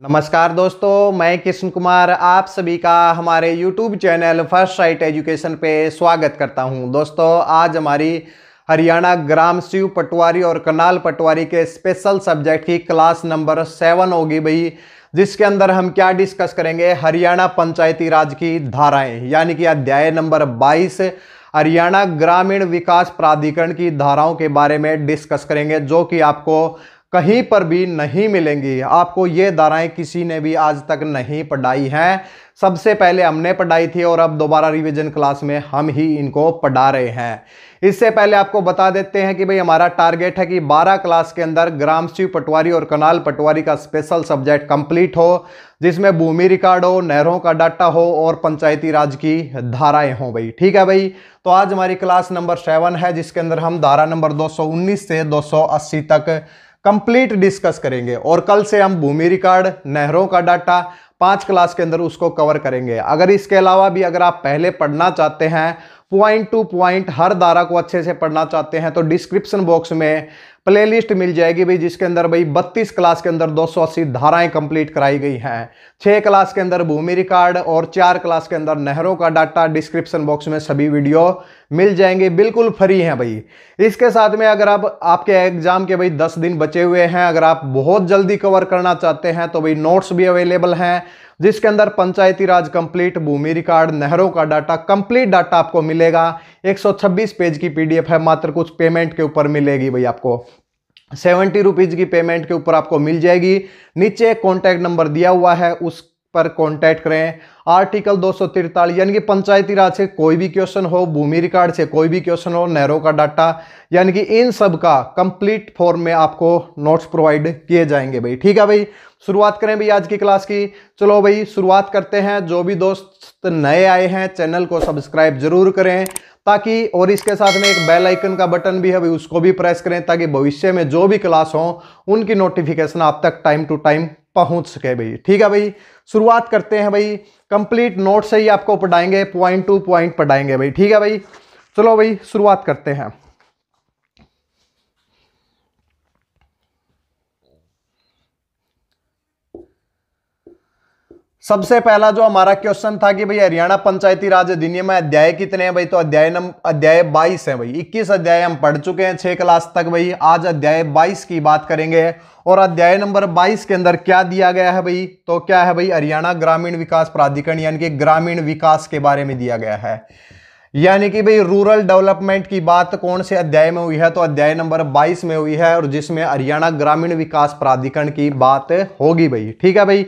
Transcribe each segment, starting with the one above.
नमस्कार दोस्तों, मैं कृष्ण कुमार आप सभी का हमारे YouTube channel first sight education पे स्वागत करता हूं। दोस्तों, आज हमारी हरियाणा ग्राम शिव पटवारी और कनाल पटवारी के स्पेशल सब्जेक्ट की क्लास नंबर 7 होगी भाई, जिसके अंदर हम क्या डिस्कस करेंगे, हरियाणा पंचायती राज की धाराएं यानी कि अध्याय नंबर 22 हरियाणा ग्रामीण विकास प्राधिकरण की धाराओं के बारे में डिस्कस करेंगे, जो कि आपको कहीं पर भी नहीं मिलेंगी। आपको ये धाराएं किसी ने भी आज तक नहीं पढ़ाई हैं। सबसे पहले हमने पढ़ाई थी और अब दोबारा रिवीजन क्लास में हम ही इनको पढ़ा रहे हैं। इससे पहले आपको बता देते हैं कि भाई हमारा टारगेट है कि 12 क्लास के अंदर ग्राम शिव पटवारी और कनाल पटवारी का स्पेशल सब्जेक्ट कंप्लीट हो, जिसमें भूमि रिकॉर्ड हो, नहरों का डाटा हो और पंचायती राज की धाराएं हो भाई। ठीक है भाई, तो आज हमारी क्लास नंबर 7 है, जिसके अंदर हम धारा नंबर 219 से 280 तक कंप्लीट डिस्कस करेंगे और कल से हम भूमि रिकॉर्ड, नहरों का डाटा 5 क्लास के अंदर उसको कवर करेंगे। अगर इसके अलावा भी अगर आप पहले पढ़ना चाहते हैं, पॉइंट टू पॉइंट हर धारा को अच्छे से पढ़ना चाहते हैं, तो डिस्क्रिप्शन बॉक्स में प्लेलिस्ट मिल जाएगी भाई, जिसके अंदर भाई 32 क्लास के अंदर 280 धाराएं कंप्लीट कराई गई हैं। 6 क्लास के अंदर भूमि रिकॉर्ड और 4 क्लास के अंदर नहरों का डाटा। डिस्क्रिप्शन बॉक्स में सभी वीडियो मिल जाएंगे, बिल्कुल फ्री हैं भाई। इसके साथ में अगर आप आपके एग्जाम के भाई 10 दिन बचे हुए हैं, अगर आप बहुत जल्दी कवर करना चाहते हैं तो भाई नोट्स भी अवेलेबल हैं, जिसके अंदर पंचायती राज कंप्लीट, भूमि रिकॉर्ड, नहरों का डाटा, कंप्लीट डाटा आपको मिलेगा। 126 पेज की पीडीएफ है, मात्र कुछ पेमेंट के ऊपर मिलेगी भाई। आपको 70 रुपीज की पेमेंट के ऊपर आपको मिल जाएगी। नीचे एक कॉन्टैक्ट नंबर दिया हुआ है, उस पर कॉन्टैक्ट करें। आर्टिकल 243 यानी कि पंचायती राज से कोई भी क्वेश्चन हो, भूमि रिकॉर्ड से कोई भी क्वेश्चन हो, नहरों का डाटा, यानी कि इन सब का कंप्लीट फॉर्म में आपको नोट्स प्रोवाइड किए जाएंगे भाई। ठीक है भाई, शुरुआत करें भाई आज की क्लास की। चलो भाई शुरुआत करते हैं। जो भी दोस्त नए आए हैं, चैनल को सब्सक्राइब जरूर करें ताकि, और इसके साथ में एक बेल आइकन का बटन भी है भाई, उसको भी प्रेस करें ताकि भविष्य में जो भी क्लास हो उनकी नोटिफिकेशन आप तक टाइम टू टाइम पहुंच सके भाई। ठीक है भाई, शुरुआत करते हैं भाई। कंप्लीट नोट से ही आपको पढ़ाएंगे, पॉइंट टू पॉइंट पढ़ाएंगे भाई। ठीक है भाई, चलो भाई शुरुआत करते हैं। सबसे पहला जो हमारा क्वेश्चन था कि भाई हरियाणा पंचायती राज अधिनियम में अध्याय कितने हैं भाई, तो अध्याय 22 है भाई। 21 अध्याय हम पढ़ चुके हैं 6 क्लास तक भाई। आज अध्याय 22 की बात करेंगे और अध्याय नंबर 22 के अंदर क्या दिया गया है भाई, तो क्या है भाई, हरियाणा ग्रामीण विकास प्राधिकरण यानी कि ग्रामीण विकास के बारे में दिया गया है। यानी कि भाई रूरल डेवलपमेंट की बात कौन से अध्याय में हुई है, तो अध्याय नंबर 22 में हुई है, और जिसमें हरियाणा ग्रामीण विकास प्राधिकरण की बात होगी भाई। ठीक है भाई।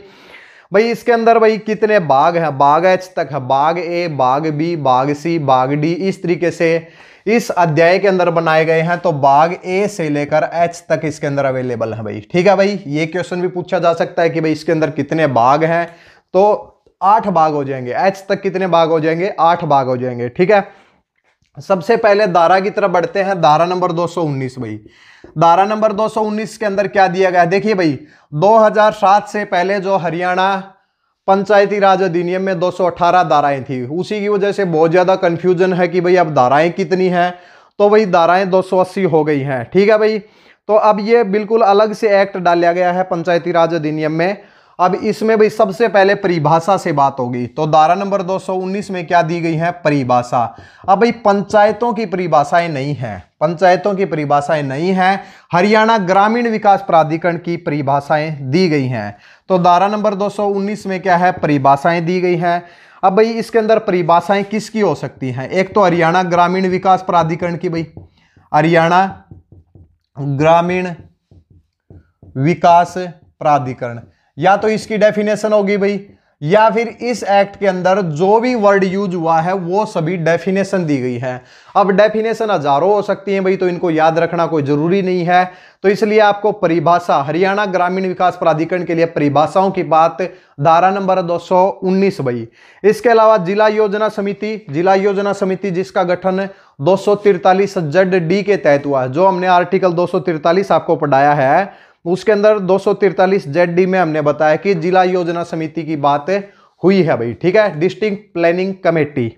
भाई इसके अंदर भाई कितने भाग हैं, भाग एच तक है, भाग ए, भाग बी, भाग सी, भाग डी, इस तरीके से इस अध्याय के अंदर बनाए गए हैं। तो भाग ए से लेकर एच तक इसके अंदर अवेलेबल है भाई। ठीक है भाई, ये क्वेश्चन भी पूछा जा सकता है कि भाई इसके अंदर कितने भाग हैं, तो 8 भाग हो जाएंगे। एच तक कितने भाग हो जाएंगे, 8 भाग हो जाएंगे। ठीक है, सबसे पहले धारा की तरफ बढ़ते हैं। धारा नंबर 219 भाई, धारा नंबर 219 के अंदर क्या दिया गया है, देखिए भाई 2007 से पहले जो हरियाणा पंचायती राज अधिनियम में 218 धाराएं थी, उसी की वजह से बहुत ज्यादा कंफ्यूजन है कि भाई अब धाराएं कितनी हैं, तो भाई धाराएं 280 हो गई हैं। ठीक है भाई, तो अब ये बिल्कुल अलग से एक्ट डाला गया है पंचायती राज अधिनियम में। अब इसमें भाई सबसे पहले परिभाषा से बात होगी, तो धारा नंबर 219 में क्या दी गई है, परिभाषा। अब भाई पंचायतों की परिभाषाएं नहीं है, पंचायतों की परिभाषाएं नहीं है, हरियाणा ग्रामीण विकास प्राधिकरण की परिभाषाएं दी गई हैं। तो धारा नंबर 219 में क्या है, परिभाषाएं दी गई हैं। अब भाई इसके अंदर परिभाषाएं किसकी हो सकती हैं, एक तो हरियाणा ग्रामीण विकास प्राधिकरण की भाई, हरियाणा ग्रामीण विकास प्राधिकरण, या तो इसकी डेफिनेशन होगी भाई, या फिर इस एक्ट के अंदर जो भी वर्ड यूज हुआ है वो सभी डेफिनेशन दी गई है। अब डेफिनेशन हजारों हो सकती हैं भाई, तो इनको याद रखना कोई जरूरी नहीं है, तो इसलिए आपको परिभाषा, हरियाणा ग्रामीण विकास प्राधिकरण के लिए परिभाषाओं की बात धारा नंबर 219 भाई। इसके अलावा जिला योजना समिति, जिला योजना समिति जिसका गठन 243 ZD के तहत हुआ है, जो हमने आर्टिकल 243 आपको पढ़ाया है, उसके अंदर 243 ZD में हमने बताया कि जिला योजना समिति की बात हुई है भाई। ठीक है, डिस्ट्रिक्ट प्लानिंग कमेटी।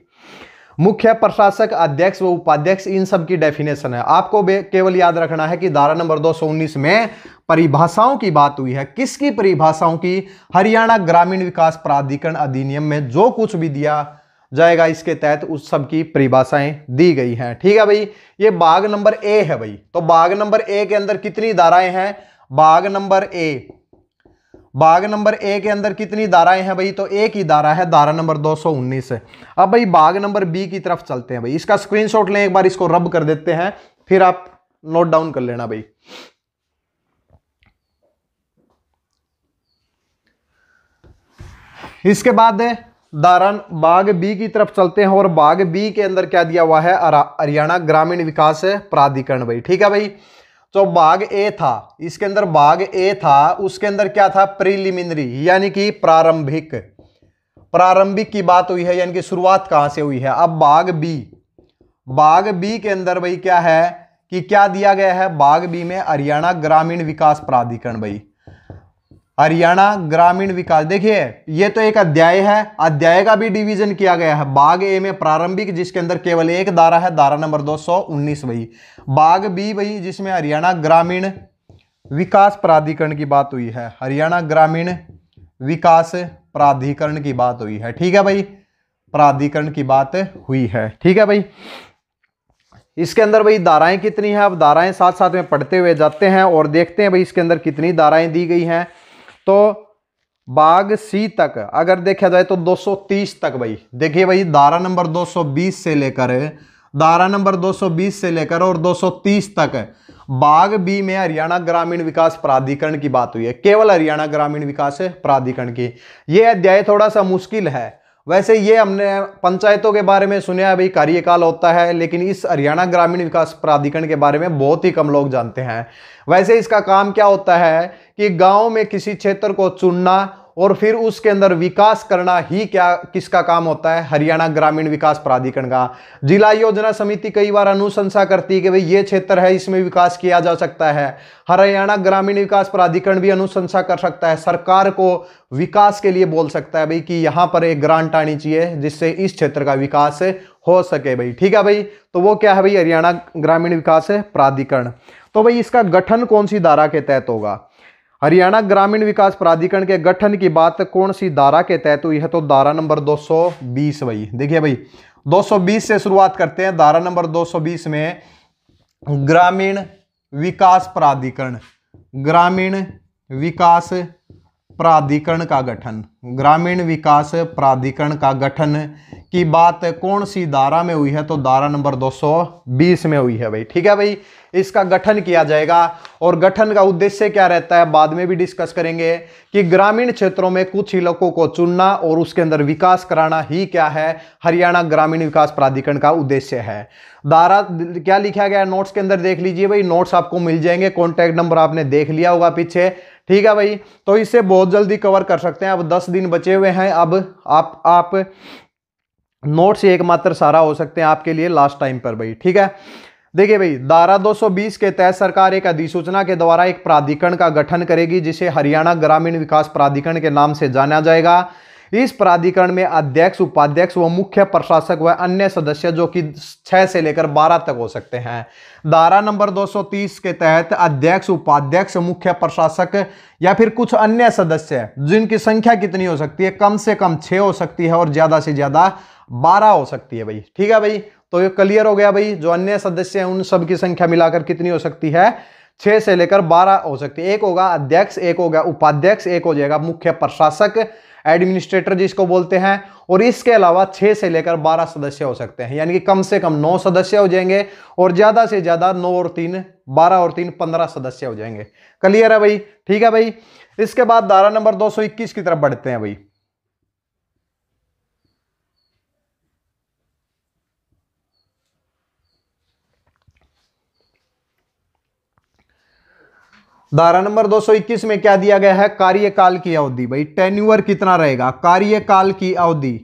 मुख्य प्रशासक, अध्यक्ष व उपाध्यक्ष, इन सब की डेफिनेशन है। आपको केवल याद रखना है कि धारा नंबर 219 में परिभाषाओं की बात हुई है। किसकी परिभाषाओं की? हरियाणा ग्रामीण विकास प्राधिकरण अधिनियम में जो कुछ भी दिया जाएगा इसके तहत उस सब की परिभाषाएं दी गई हैं। ठीक है भाई, ये भाग नंबर ए है भाई। तो भाग नंबर ए के अंदर कितनी धाराएं हैं? भाग नंबर ए के अंदर कितनी धाराएं हैं भाई? तो एक ही धारा है, धारा नंबर 219 है। अब भाई भाग नंबर बी की तरफ चलते हैं भाई। इसका स्क्रीनशॉट लें, एक बार इसको रब कर देते हैं, फिर आप नोट डाउन कर लेना भाई। इसके बाद धारा भाग बी की तरफ चलते हैं और भाग बी के अंदर क्या दिया हुआ है? हरियाणा ग्रामीण विकास प्राधिकरण भाई। ठीक है भाई, तो भाग ए था, इसके अंदर भाग ए था, उसके अंदर क्या था? प्रीलिमिनरी, यानी कि प्रारंभिक की बात हुई है, यानी कि शुरुआत कहां से हुई है। अब भाग बी के अंदर भाई क्या है कि क्या दिया गया है? भाग बी में हरियाणा ग्रामीण विकास प्राधिकरण भाई, हरियाणा ग्रामीण विकास। देखिए ये तो एक अध्याय है, अध्याय का भी डिवीजन किया गया है। भाग ए में प्रारंभिक, जिसके अंदर केवल एक धारा है, धारा नंबर 219 भाई। भाग बी भाई, जिसमें हरियाणा ग्रामीण विकास प्राधिकरण की बात हुई है, हरियाणा ग्रामीण विकास प्राधिकरण की बात हुई है। ठीक है भाई, प्राधिकरण की बात हुई है। ठीक है भाई, इसके अंदर भाई धाराएं कितनी है? अब धाराएं साथ साथ में पढ़ते हुए जाते हैं और देखते हैं भाई इसके अंदर कितनी धाराएं दी गई हैं। तो भाग सी तक अगर देखा जाए तो 230 तक भाई। देखिए भाई धारा नंबर 220 से लेकर और 230 तक भाग बी में हरियाणा ग्रामीण विकास प्राधिकरण की बात हुई है, केवल हरियाणा ग्रामीण विकास प्राधिकरण की। यह अध्याय थोड़ा सा मुश्किल है। वैसे ये हमने पंचायतों के बारे में सुना है भाई, कार्यकाल होता है, लेकिन इस हरियाणा ग्रामीण विकास प्राधिकरण के बारे में बहुत ही कम लोग जानते हैं। वैसे इसका काम क्या होता है कि गांव में किसी क्षेत्र को चुनना और फिर उसके अंदर विकास करना ही किसका काम होता है? हरियाणा ग्रामीण विकास प्राधिकरण का। जिला योजना समिति कई बार अनुशंसा करती है कि भाई ये क्षेत्र है, इसमें विकास किया जा सकता है। हरियाणा ग्रामीण विकास प्राधिकरण भी अनुशंसा कर सकता है, सरकार को विकास के लिए बोल सकता है भाई कि यहां पर एक ग्रांट आनी चाहिए जिससे इस क्षेत्र का विकास हो सके भाई। ठीक है भाई, तो वो क्या है भाई? हरियाणा ग्रामीण विकास प्राधिकरण। तो भाई इसका गठन कौन सी धारा के तहत होगा? हरियाणा ग्रामीण विकास प्राधिकरण के गठन की बात कौन सी धारा के तहत हुई है? तो धारा नंबर 220 भाई। देखिए भाई 220 से शुरुआत करते हैं। धारा नंबर 220 में ग्रामीण विकास प्राधिकरण, ग्रामीण विकास प्राधिकरण का गठन, ग्रामीण विकास प्राधिकरण का गठन की बात कौन सी धारा में हुई है? तो धारा नंबर 220 में हुई है भाई। ठीक है भाई, इसका गठन किया जाएगा और गठन का उद्देश्य क्या रहता है बाद में भी डिस्कस करेंगे कि ग्रामीण क्षेत्रों में कुछ इलाकों को चुनना और उसके अंदर विकास कराना ही क्या है? हरियाणा ग्रामीण विकास प्राधिकरण का उद्देश्य है। धारा क्या लिखा गया नोट्स के अंदर देख लीजिए भाई, नोट्स आपको मिल जाएंगे, कॉन्टैक्ट नंबर आपने देख लिया होगा पीछे। ठीक है भाई, तो इससे बहुत जल्दी कवर कर सकते हैं। अब 10 दिन बचे हुए हैं, अब आप नोट्स एकमात्र सारा हो सकते हैं आपके लिए लास्ट टाइम पर भाई। ठीक है, देखिए भाई धारा 220 के तहत सरकार एक अधिसूचना के द्वारा एक प्राधिकरण का गठन करेगी जिसे हरियाणा ग्रामीण विकास प्राधिकरण के नाम से जाना जाएगा। इस प्राधिकरण में अध्यक्ष, उपाध्यक्ष व मुख्य प्रशासक व अन्य सदस्य जो कि 6 से लेकर 12 तक हो सकते हैं। धारा नंबर 230 के तहत अध्यक्ष, उपाध्यक्ष, मुख्य प्रशासक या फिर कुछ अन्य सदस्य जिनकी संख्या कितनी हो सकती है? कम से कम 6 हो सकती है और ज्यादा से ज्यादा 12 हो सकती है भाई। ठीक है भाई, तो ये क्लियर हो गया भाई। जो अन्य सदस्य हैं उन सब की संख्या मिलाकर कितनी हो सकती है? 6 से लेकर 12 हो सकती है। एक होगा अध्यक्ष, एक हो गया उपाध्यक्ष, एक हो जाएगा मुख्य प्रशासक, एडमिनिस्ट्रेटर जिसको बोलते हैं, और इसके अलावा 6 से लेकर 12 सदस्य हो सकते हैं। यानी कि कम से कम 9 सदस्य हो जाएंगे और ज्यादा से ज्यादा 9 और 3 12 और 3 15 सदस्य हो जाएंगे। क्लियर है भाई? ठीक है भाई, इसके बाद धारा नंबर 221 की तरफ बढ़ते हैं भाई। धारा नंबर 221 में क्या दिया गया है? कार्यकाल की अवधि भाई, टेन्यूअर कितना रहेगा? कार्यकाल की अवधि।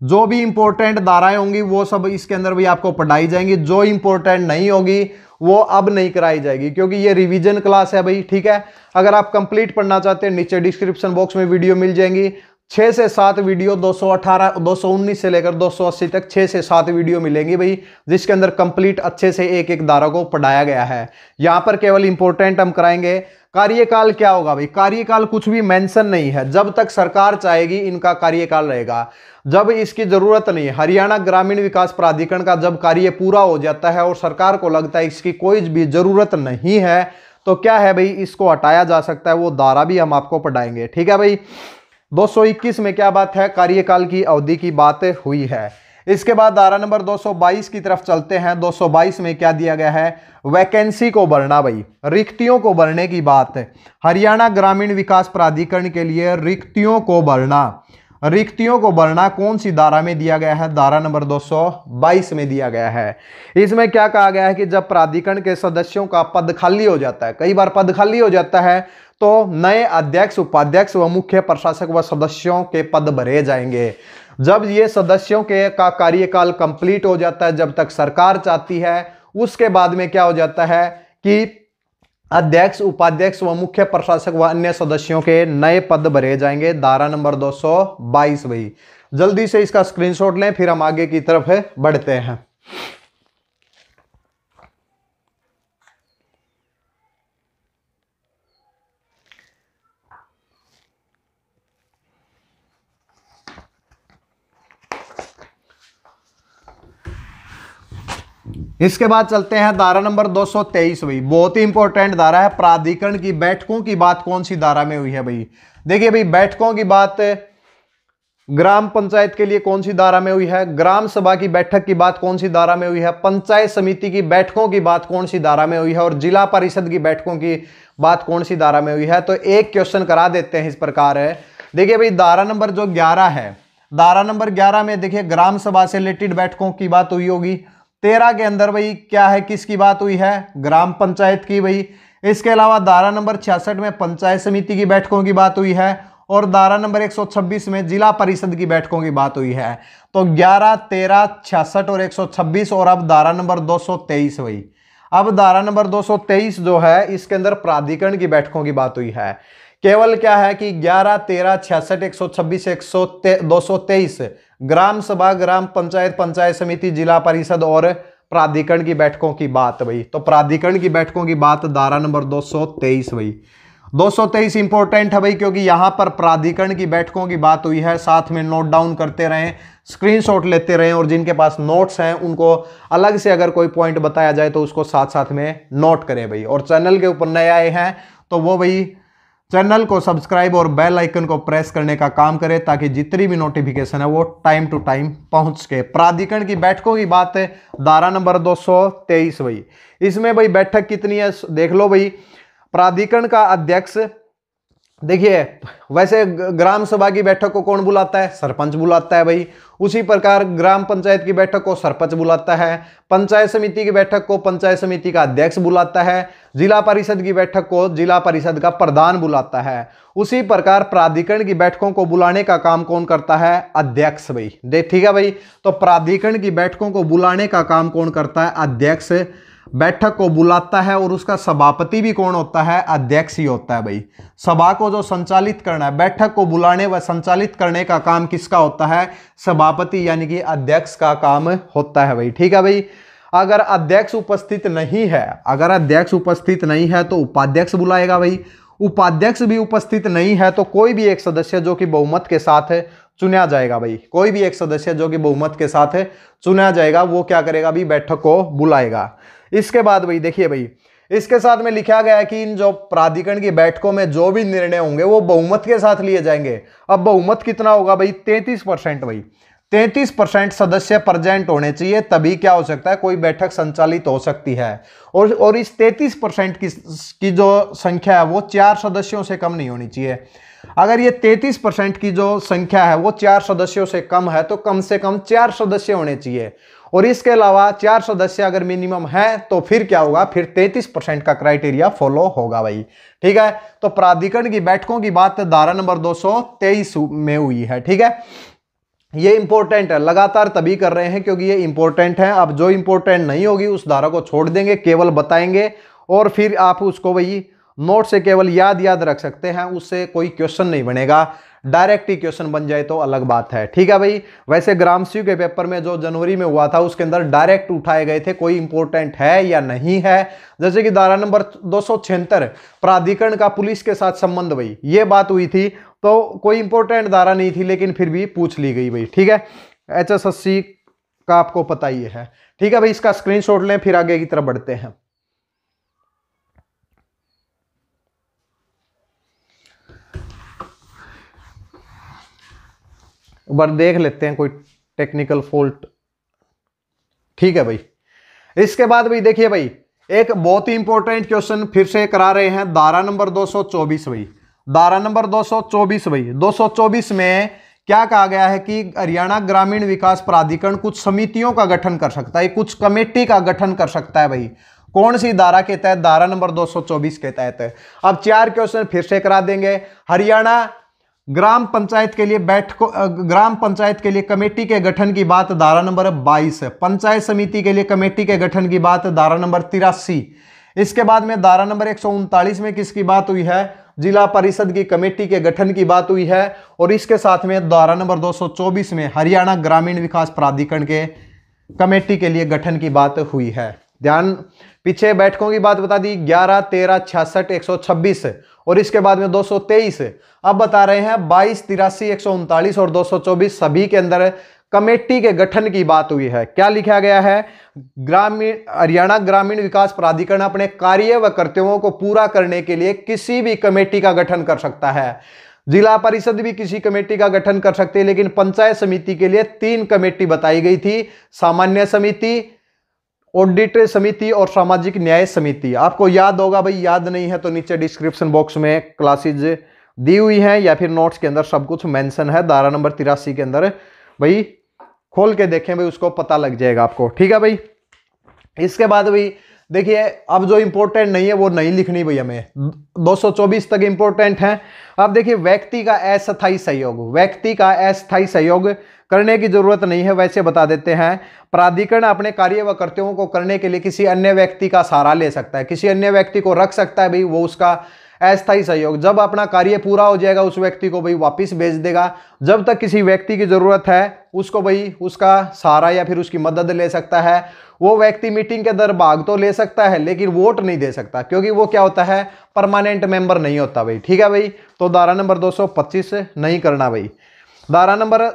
जो भी इंपॉर्टेंट धाराएं होंगी वो सब इसके अंदर भी आपको पढ़ाई जाएंगी, जो इंपॉर्टेंट नहीं होगी वो अब नहीं कराई जाएगी क्योंकि ये रिवीजन क्लास है भाई। ठीक है, अगर आप कंप्लीट पढ़ना चाहते हैं नीचे डिस्क्रिप्शन बॉक्स में वीडियो मिल जाएंगी, 6 से 7 वीडियो 218 219 से लेकर 280 तक 6 से 7 वीडियो मिलेंगी भाई, जिसके अंदर कंप्लीट अच्छे से एक एक धारा को पढ़ाया गया है। यहां पर केवल इंपॉर्टेंट हम कराएंगे। कार्यकाल क्या होगा भाई, कार्यकाल कुछ भी मेंशन नहीं है, जब तक सरकार चाहेगी इनका कार्यकाल रहेगा, जब इसकी जरूरत नहीं है। हरियाणा ग्रामीण विकास प्राधिकरण का जब कार्य पूरा हो जाता है और सरकार को लगता है इसकी कोई भी जरूरत नहीं है, तो क्या है भाई, इसको हटाया जा सकता है। वो धारा भी हम आपको पढ़ाएंगे, ठीक है भाई। 221 में क्या बात है, कार्यकाल की अवधि की बात हुई है। इसके बाद धारा नंबर 222 की तरफ चलते हैं। 222 में क्या दिया गया है, वैकेंसी को भरना भाई, रिक्तियों को भरने की बात है। हरियाणा ग्रामीण विकास प्राधिकरण के लिए रिक्तियों को भरना, रिक्तियों को भरना कौन सी धारा में दिया गया है, धारा नंबर 222 में दिया गया है। इसमें क्या कहा गया है कि जब प्राधिकरण के सदस्यों का पद खाली हो जाता है, कई बार पद खाली हो जाता है, तो नए अध्यक्ष, उपाध्यक्ष व मुख्य प्रशासक व सदस्यों के पद भरे जाएंगे। जब ये सदस्यों के का कार्यकाल कंप्लीट हो जाता है, जब तक सरकार चाहती है, उसके बाद में क्या हो जाता है कि अध्यक्ष, उपाध्यक्ष व मुख्य प्रशासक व अन्य सदस्यों के नए पद भरे जाएंगे। धारा नंबर 222 भाई, जल्दी से इसका स्क्रीनशॉट लें, फिर हम आगे की तरफ बढ़ते हैं। इसके बाद चलते हैं धारा नंबर 223 भाई, बहुत ही इंपॉर्टेंट धारा है। प्राधिकरण की बैठकों की बात कौन सी धारा में हुई है भाई, देखिए भाई, बैठकों की बात ग्राम पंचायत के लिए कौन सी धारा में हुई है, ग्राम सभा की बैठक की बात कौन सी धारा में हुई है, पंचायत समिति की बैठकों की बात कौन सी धारा में हुई है, और जिला परिषद की बैठकों की बात कौन सी धारा में हुई है। तो एक क्वेश्चन करा देते हैं, इस प्रकार है। देखिए भाई, धारा नंबर जो 11 है, धारा नंबर 11 में देखिए ग्राम सभा से रिलेटेड बैठकों की बात हुई होगी। 13 के अंदर भाई क्या है, किसकी बात हुई है, ग्राम पंचायत की भाई। इसके अलावा धारा नंबर 66 में पंचायत समिति की बैठकों की बात हुई है, और धारा नंबर 126 में जिला परिषद की बैठकों की बात हुई है। तो 11, 13, 66 और 126, और अब धारा नंबर 223 भाई। अब धारा नंबर 223 जो है, इसके अंदर प्राधिकरण की बैठकों की बात हुई है। केवल क्या है कि 11, 13, 66, 126, 223 ग्राम सभा, ग्राम पंचायत, पंचायत समिति, जिला परिषद और प्राधिकरण की बैठकों की बात भाई। तो प्राधिकरण की बैठकों की बात धारा नंबर 223 भाई। 223 इंपॉर्टेंट है भाई, क्योंकि यहां पर प्राधिकरण की बैठकों की बात हुई है। साथ में नोट डाउन करते रहें, स्क्रीनशॉट लेते रहें, और जिनके पास नोट्स हैं उनको अलग से अगर कोई पॉइंट बताया जाए तो उसको साथ साथ में नोट करें भाई। और चैनल के ऊपर नए आए हैं तो वो भाई चैनल को सब्सक्राइब और बेल आइकन को प्रेस करने का काम करें, ताकि जितनी भी नोटिफिकेशन है वो टाइम टू टाइम पहुंच सके। प्राधिकरण की बैठकों की बात है, धारा नंबर 223 भाई। इसमें भाई बैठक कितनी है देख लो भाई। प्राधिकरण का अध्यक्ष, देखिए वैसे ग्राम सभा की बैठक को कौन बुलाता है, सरपंच बुलाता है भाई। उसी प्रकार ग्राम पंचायत की बैठक को सरपंच बुलाता है, पंचायत समिति की बैठक को पंचायत समिति का अध्यक्ष बुलाता है, जिला परिषद की बैठक को जिला परिषद का प्रधान बुलाता है। उसी प्रकार प्राधिकरण की बैठकों को बुलाने का काम कौन करता है, अध्यक्ष भाई। ठीक है भाई, तो प्राधिकरण की बैठकों को बुलाने का काम कौन करता है, अध्यक्ष बैठक को बुलाता है, और उसका सभापति भी कौन होता है, अध्यक्ष ही होता है भाई। सभा को जो संचालित करना है, बैठक को बुलाने व संचालित करने का काम किसका होता है, सभापति यानी कि अध्यक्ष का काम होता है भाई। ठीक है भाई। अगर अध्यक्ष उपस्थित नहीं है, अगर अध्यक्ष उपस्थित नहीं है तो उपाध्यक्ष बुलाएगा भाई। उपाध्यक्ष भी उपस्थित नहीं है तो कोई भी एक सदस्य जो कि बहुमत के साथ चुना जाएगा भाई। कोई भी एक सदस्य जो कि बहुमत के साथ चुना जाएगा वो क्या करेगा भाई, बैठक को बुलाएगा। इसके बाद भाई देखिए भाई, इसके साथ में लिखा गया है कि इन जो प्राधिकरण की बैठकों में जो भी निर्णय होंगे वो बहुमत के साथ लिए जाएंगे। अब बहुमत कितना होगा भाई, 33% भाई। 33% सदस्य प्रेजेंट होने चाहिए, तभी क्या हो सकता है, कोई बैठक संचालित हो सकती है। और इस 33% की जो संख्या है वो 4 सदस्यों से कम नहीं होनी चाहिए। अगर ये 33% की जो संख्या है वो 4 सदस्यों से कम है तो कम से कम 4 सदस्य होने चाहिए। और इसके अलावा 4 सदस्य अगर मिनिमम है तो फिर क्या होगा, फिर 33% का क्राइटेरिया फॉलो होगा भाई। ठीक है, तो प्राधिकरण की बैठकों की बात धारा नंबर 223 में हुई है। ठीक है, ये इंपॉर्टेंट है, लगातार तभी कर रहे हैं क्योंकि ये इंपॉर्टेंट है। अब जो इंपॉर्टेंट नहीं होगी उस धारा को छोड़ देंगे, केवल बताएंगे, और फिर आप उसको भाई नोट से केवल याद रख सकते हैं, उससे कोई क्वेश्चन नहीं बनेगा। डायरेक्ट ही क्वेश्चन बन जाए तो अलग बात है, ठीक है भाई। वैसे ग्रामस्यू के पेपर में जो जनवरी में हुआ था उसके अंदर डायरेक्ट उठाए गए थे, कोई इंपॉर्टेंट है या नहीं है। जैसे कि धारा नंबर 276 प्राधिकरण का पुलिस के साथ संबंध, भाई ये बात हुई थी, तो कोई इंपॉर्टेंट धारा नहीं थी लेकिन फिर भी पूछ ली गई भाई, ठीक है। HSSC का आपको पता ही है, ठीक है भाई। इसका स्क्रीनशॉट लें, फिर आगे की तरफ बढ़ते हैं। एक बार देख लेते हैं कोई टेक्निकल फॉल्ट, ठीक है भाई। इसके बाद भाई देखिए भाई, एक बहुत ही इंपॉर्टेंट क्वेश्चन फिर से करा रहे हैं, धारा नंबर 224 भाई। धारा नंबर 224 भाई, 224 में क्या कहा गया है कि हरियाणा ग्रामीण विकास प्राधिकरण कुछ समितियों का गठन कर सकता है, कुछ कमेटी का गठन कर सकता है भाई। कौन सी धारा के तहत? धारा नंबर 224 के तहत। अब 4 क्वेश्चन फिर से करा देंगे। हरियाणा ग्राम पंचायत के लिए ग्राम पंचायत के लिए कमेटी के गठन की बात धारा नंबर 22। पंचायत समिति के लिए कमेटी के गठन की बात धारा नंबर 83। इसके बाद में धारा नंबर 139 में किसकी बात हुई है? जिला परिषद की कमेटी के गठन की बात हुई है। और इसके साथ में धारा नंबर 224 में हरियाणा ग्रामीण विकास प्राधिकरण के कमेटी के लिए गठन की बात हुई है। ध्यान, पीछे बैठकों की बात बता दी, 11, 13, 66, 126 और इसके बाद में 223। अब बता रहे हैं 22, 83, 139 और 224 सभी के अंदर कमेटी के गठन की बात हुई है। क्या लिखा गया है? हरियाणा ग्रामीण विकास प्राधिकरण अपने कार्य व कर्तव्यों को पूरा करने के लिए किसी भी कमेटी का गठन कर सकता है। जिला परिषद भी किसी कमेटी का गठन कर सकती है, लेकिन पंचायत समिति के लिए 3 कमेटी बताई गई थी, सामान्य समिति, ऑडिट समिति और सामाजिक न्याय समिति। आपको याद होगा भाई, याद नहीं है तो नीचे डिस्क्रिप्शन बॉक्स में क्लासेज दी हुई है या फिर नोट्स के अंदर सब कुछ मेंशन है। धारा नंबर 83 के अंदर भाई खोल के देखें भाई, उसको पता लग जाएगा आपको, ठीक है भाई। इसके बाद भाई देखिए, अब जो इंपॉर्टेंट नहीं है वो नहीं लिखनी भाई, हमें 224 तक इंपॉर्टेंट है। अब देखिए, व्यक्ति का अस्थायी सहयोग, व्यक्ति का अस्थायी सहयोग करने की जरूरत नहीं है, वैसे बता देते हैं। प्राधिकरण अपने कार्य व कर्तव्यों को करने के लिए किसी अन्य व्यक्ति का सहारा ले सकता है, किसी अन्य व्यक्ति को रख सकता है भाई, वो उसका अस्थायी सहयोग। जब अपना कार्य पूरा हो जाएगा उस व्यक्ति को भाई वापिस भेज देगा। जब तक किसी व्यक्ति की जरूरत है उसको भाई उसका सहारा या फिर उसकी मदद ले सकता है। वो व्यक्ति मीटिंग के अंदर भाग तो ले सकता है लेकिन वोट नहीं दे सकता, क्योंकि वो क्या होता है, परमानेंट मेंबर नहीं होता भाई, ठीक है भाई। तो धारा नंबर 225 नहीं करना भाई। धारा नंबर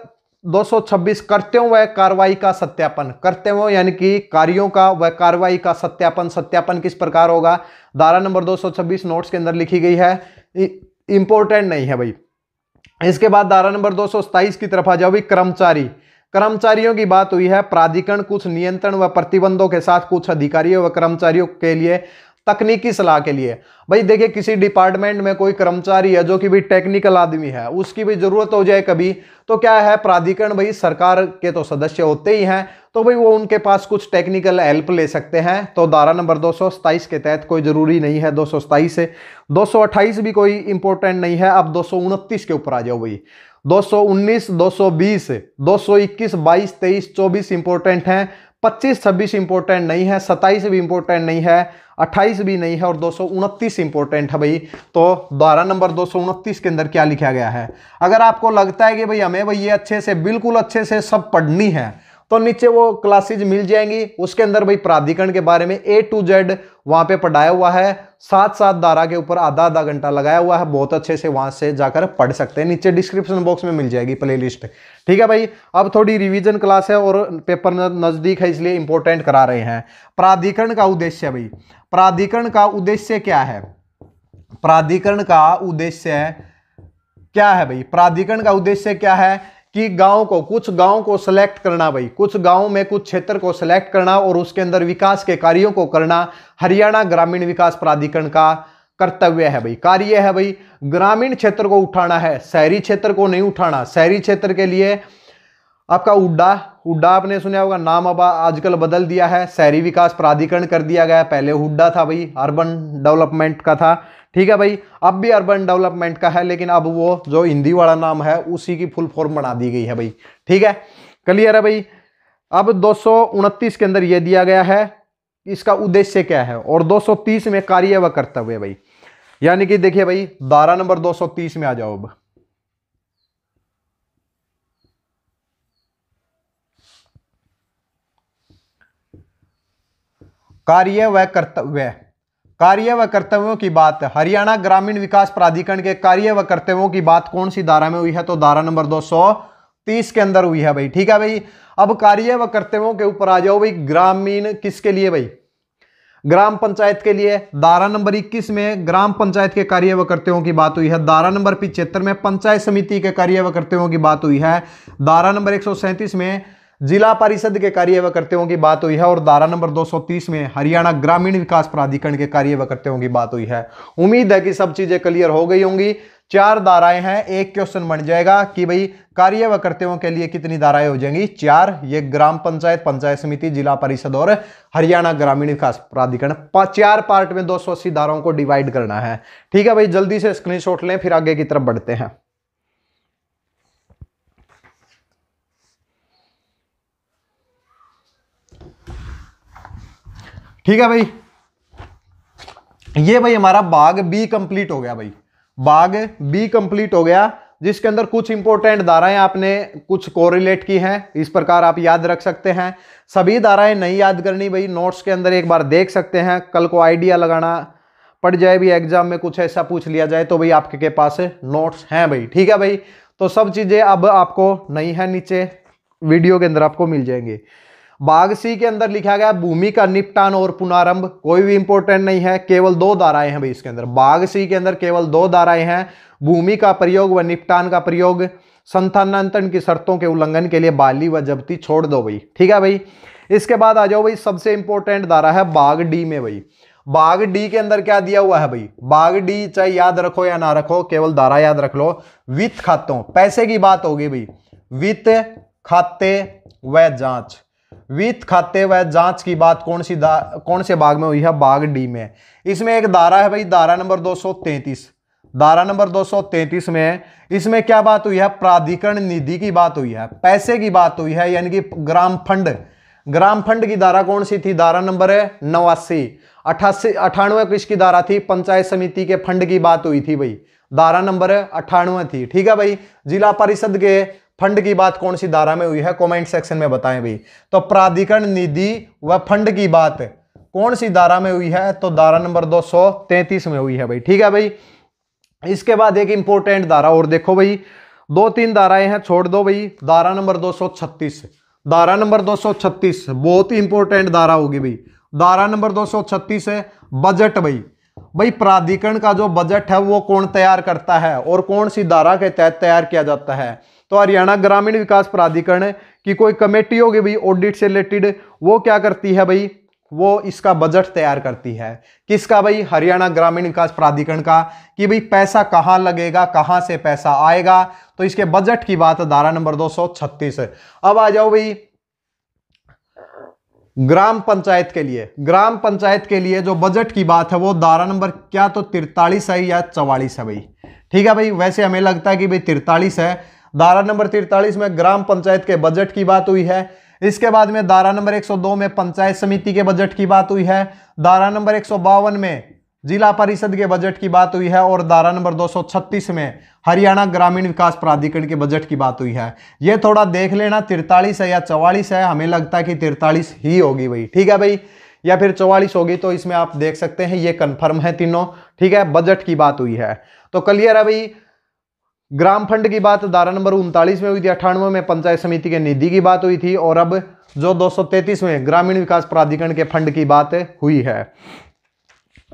226 कर्तव्यों व कार्रवाई का सत्यापन, कर्तव्यों यानी कि कार्यों का व कार्रवाई का सत्यापन। सत्यापन किस प्रकार होगा? धारा नंबर 226 नोट्स के अंदर लिखी गई है, इंपॉर्टेंट नहीं है भाई। इसके बाद धारा नंबर 227 की तरफ आ जाओ भाई। कर्मचारी, कर्मचारियों की बात हुई है। प्राधिकरण कुछ नियंत्रण व प्रतिबंधों के साथ कुछ अधिकारियों व कर्मचारियों के लिए तकनीकी सलाह के लिए। भाई देखिए, किसी डिपार्टमेंट में कोई कर्मचारी है जो कि भी टेक्निकल आदमी है, उसकी भी जरूरत हो जाए कभी, तो क्या है, प्राधिकरण भाई सरकार के तो सदस्य होते ही हैं, तो भाई वो उनके पास कुछ टेक्निकल हेल्प ले सकते हैं। तो धारा नंबर 227 के तहत कोई जरूरी नहीं है 227 से। 228 भी कोई इंपॉर्टेंट नहीं है। अब 229 के ऊपर आ जाओ भाई। 219, 220, 221, 22, 23, 24 इंपॉर्टेंट हैं। 25, 26 इंपॉर्टेंट नहीं है। 27 भी इंपॉर्टेंट नहीं है। 28 भी नहीं है और 229 इंपॉर्टेंट है भाई। तो धारा नंबर 229 के अंदर क्या लिखा गया है? अगर आपको लगता है कि भाई हमें भाई ये अच्छे से, बिल्कुल अच्छे से सब पढ़नी है, तो नीचे वो क्लासेज मिल जाएंगी, उसके अंदर भाई प्राधिकरण के बारे में A to Z वहां पे पढ़ाया हुआ है। साथ साथ धारा के ऊपर आधा आधा घंटा लगाया हुआ है, बहुत अच्छे से वहां से जाकर पढ़ सकते हैं। नीचे डिस्क्रिप्शन बॉक्स में मिल जाएगी प्लेलिस्ट, ठीक है भाई। अब थोड़ी रिवीजन क्लास है और पेपर नजदीक है, इसलिए इंपॉर्टेंट करा रहे हैं। प्राधिकरण का उद्देश्य भाई, प्राधिकरण का उद्देश्य क्या है? प्राधिकरण का उद्देश्य क्या है भाई? प्राधिकरण का उद्देश्य क्या है कि गांव को, कुछ गांव को सिलेक्ट करना भाई, कुछ गांव में कुछ क्षेत्र को सिलेक्ट करना और उसके अंदर विकास के कार्यों को करना हरियाणा ग्रामीण विकास प्राधिकरण का कर्तव्य है भाई, कार्य है भाई। ग्रामीण क्षेत्र को उठाना है, शहरी क्षेत्र को नहीं उठाना। शहरी क्षेत्र के लिए आपका हुड्डा आपने सुना होगा, नाम अब आजकल बदल दिया है, शहरी विकास प्राधिकरण कर दिया गया। पहले हुड्डा था भाई, अर्बन डेवलपमेंट का था, ठीक है भाई। अब भी अर्बन डेवलपमेंट का है, लेकिन अब वो जो हिंदी वाला नाम है उसी की फुल फॉर्म बना दी गई है भाई, ठीक है, क्लियर है भाई। अब 229 के अंदर यह दिया गया है इसका उद्देश्य क्या है, और 230 में कार्य व कर्तव्य भाई। यानी कि देखिए भाई, धारा नंबर 230 में आ जाओ। अब कार्य व कर्तव्य, कार्य व कर्तव्यों की बात हरियाणा ग्रामीण विकास प्राधिकरण के कार्य व कर्तव्यों की बात कौन सी धारा में हुई है? तो धारा नंबर 230 के अंदर हुई है भाई। ठीक है भाई, अब कार्य व कर्तव्यों के ऊपर आ जाओ भाई। ग्रामीण किसके लिए भाई? ग्राम पंचायत के लिए। धारा नंबर 21 में ग्राम पंचायत के कार्य व कर्तव्यों की बात हुई है। धारा नंबर 75 में पंचायत समिति के कार्य व कर्तव्यों की बात हुई है। धारा नंबर 137 में जिला परिषद के कार्य व कर्तव्यों की बात हुई है। और धारा नंबर 230 में हरियाणा ग्रामीण विकास प्राधिकरण के कार्य व कर्तव्यों की बात हुई है। उम्मीद है कि सब चीजें क्लियर हो गई होंगी। 4 धाराएं हैं, एक क्वेश्चन बन जाएगा कि भाई कार्य व कर्तव्यों के लिए कितनी धाराएं हो जाएंगी? 4। ये ग्राम पंचायत, पंचायत समिति, जिला परिषद और हरियाणा ग्रामीण विकास प्राधिकरण, 4 पार्ट में 280 धाराओं को डिवाइड करना है। ठीक है भाई, जल्दी से स्क्रीनशॉट लें, फिर आगे की तरफ बढ़ते हैं। ठीक है भाई, ये भाई हमारा भाग बी कंप्लीट हो गया भाई। भाग बी कंप्लीट हो गया, जिसके अंदर कुछ इंपॉर्टेंट धाराएं आपने कुछ कोरिलेट की हैं। इस प्रकार आप याद रख सकते हैं। सभी धाराएं नहीं याद करनी भाई, नोट्स के अंदर एक बार देख सकते हैं। कल को आइडिया लगाना पड़ जाए भी, एग्जाम में कुछ ऐसा पूछ लिया जाए तो भाई आपके के पास नोट्स हैं भाई। ठीक है भाई, तो सब चीजें अब आपको नहीं है, नीचे वीडियो के अंदर आपको मिल जाएंगे। भाग सी के अंदर लिखा गया भूमि का निपटान और पुनरारंभ, कोई भी इंपॉर्टेंट नहीं है, केवल 2 धाराएं हैं भाई इसके अंदर। भाग सी के अंदर केवल 2 धाराएं हैं, भूमि का प्रयोग व निपटान का प्रयोग, संस्थानांतरण की शर्तों के उल्लंघन के लिए बहाली व जब्ती छोड़ दो भाई। ठीक है भाई, इसके बाद आ जाओ भाई, सबसे इंपॉर्टेंट धारा है भाग डी में भाई। भाग डी के अंदर क्या दिया हुआ है भाई? भाग डी चाहे याद रखो या ना रखो, केवल धारा याद रख लो। वित्त खातों, पैसे की बात होगी भाई। वित्त खाते व जांच, वित्त खाते व जांच की बात कौन से भाग में हुई है? भाग डी में। इसमें एक धारा है भाई, धारा नंबर 233। धारा नंबर 233 में इसमें क्या बात हुई है? प्राधिकरण निधि की बात हुई है, पैसे की बात हुई है, यानी कि ग्राम फंड। ग्राम फंड की धारा कौन सी थी? धारा नंबर 89। 98 किसकी धारा थी? पंचायत समिति के फंड की बात हुई थी भाई, धारा नंबर 98 थी। ठीक है भाई, जिला परिषद के फंड की बात कौन सी धारा में हुई है? कमेंट सेक्शन में बताएं भाई। तो प्राधिकरण निधि व फंड की बात कौन सी धारा में हुई है? तो धारा नंबर 233 में हुई है भाई। ठीक है भाई, इसके बाद एक इंपॉर्टेंट धारा और देखो भाई, 2-3 धाराएं हैं, छोड़ दो भाई। धारा नंबर 236, धारा नंबर 236 बहुत ही इंपॉर्टेंट धारा होगी भाई। धारा नंबर 236 है बजट भाई। भाई प्राधिकरण का जो बजट है वो कौन तैयार करता है और कौन सी धारा के तहत तैयार किया जाता है? तो हरियाणा ग्रामीण विकास प्राधिकरण की कोई कमेटी होगी भाई ऑडिट से रिलेटेड, वो क्या करती है भाई? वो इसका बजट तैयार करती है। किसका भाई? हरियाणा ग्रामीण विकास प्राधिकरण का, कि भाई पैसा कहां लगेगा, कहां से पैसा आएगा। तो इसके बजट की बात है, धारा नंबर 236। अब आ जाओ भाई ग्राम पंचायत के लिए। ग्राम पंचायत के लिए जो बजट की बात है वो धारा नंबर क्या तो 43 है या 44 है भाई। ठीक है भाई, वैसे हमें लगता है कि भाई 43 है। धारा नंबर 43 में ग्राम पंचायत के बजट की बात हुई है। इसके बाद में धारा नंबर 102 में पंचायत समिति के बजट की बात हुई है। धारा नंबर 152 में जिला परिषद के बजट की बात हुई है। और धारा नंबर 236 में हरियाणा ग्रामीण विकास प्राधिकरण के बजट की बात हुई है। ये थोड़ा देख लेना 43 है या 44 है, हमें लगता है कि 43 ही होगी भाई। ठीक है भाई, या फिर 44 होगी, तो इसमें आप देख सकते हैं ये कंफर्म है तीनों। ठीक है, बजट की बात हुई है तो क्लियर है भाई। ग्राम फंड की बात धारा नंबर 39 में हुई थी, 98 में पंचायत समिति के निधि की बात हुई थी, और अब जो 233 में ग्रामीण विकास प्राधिकरण के फंड की बात हुई है।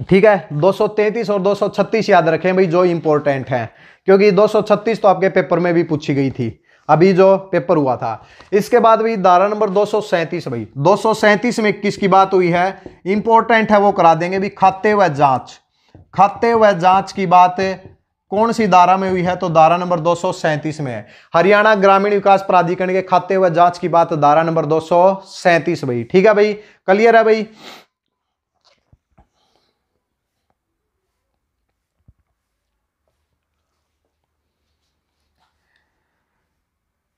ठीक है, 233 और 236 याद रखें भाई, जो इंपॉर्टेंट है, क्योंकि 236 तो आपके पेपर में भी पूछी गई थी अभी जो पेपर हुआ था। इसके बाद भी धारा नंबर 237 भाई, 237 में किसकी बात हुई है? इंपॉर्टेंट है, वो करा देंगे भी। खाते व जांच, खाते व जांच की बात कौन सी धारा में हुई है? तो धारा नंबर 237 में है। हरियाणा ग्रामीण विकास प्राधिकरण के खाते व जांच की बात धारा नंबर 237 भाई। ठीक है भाई, क्लियर है भाई।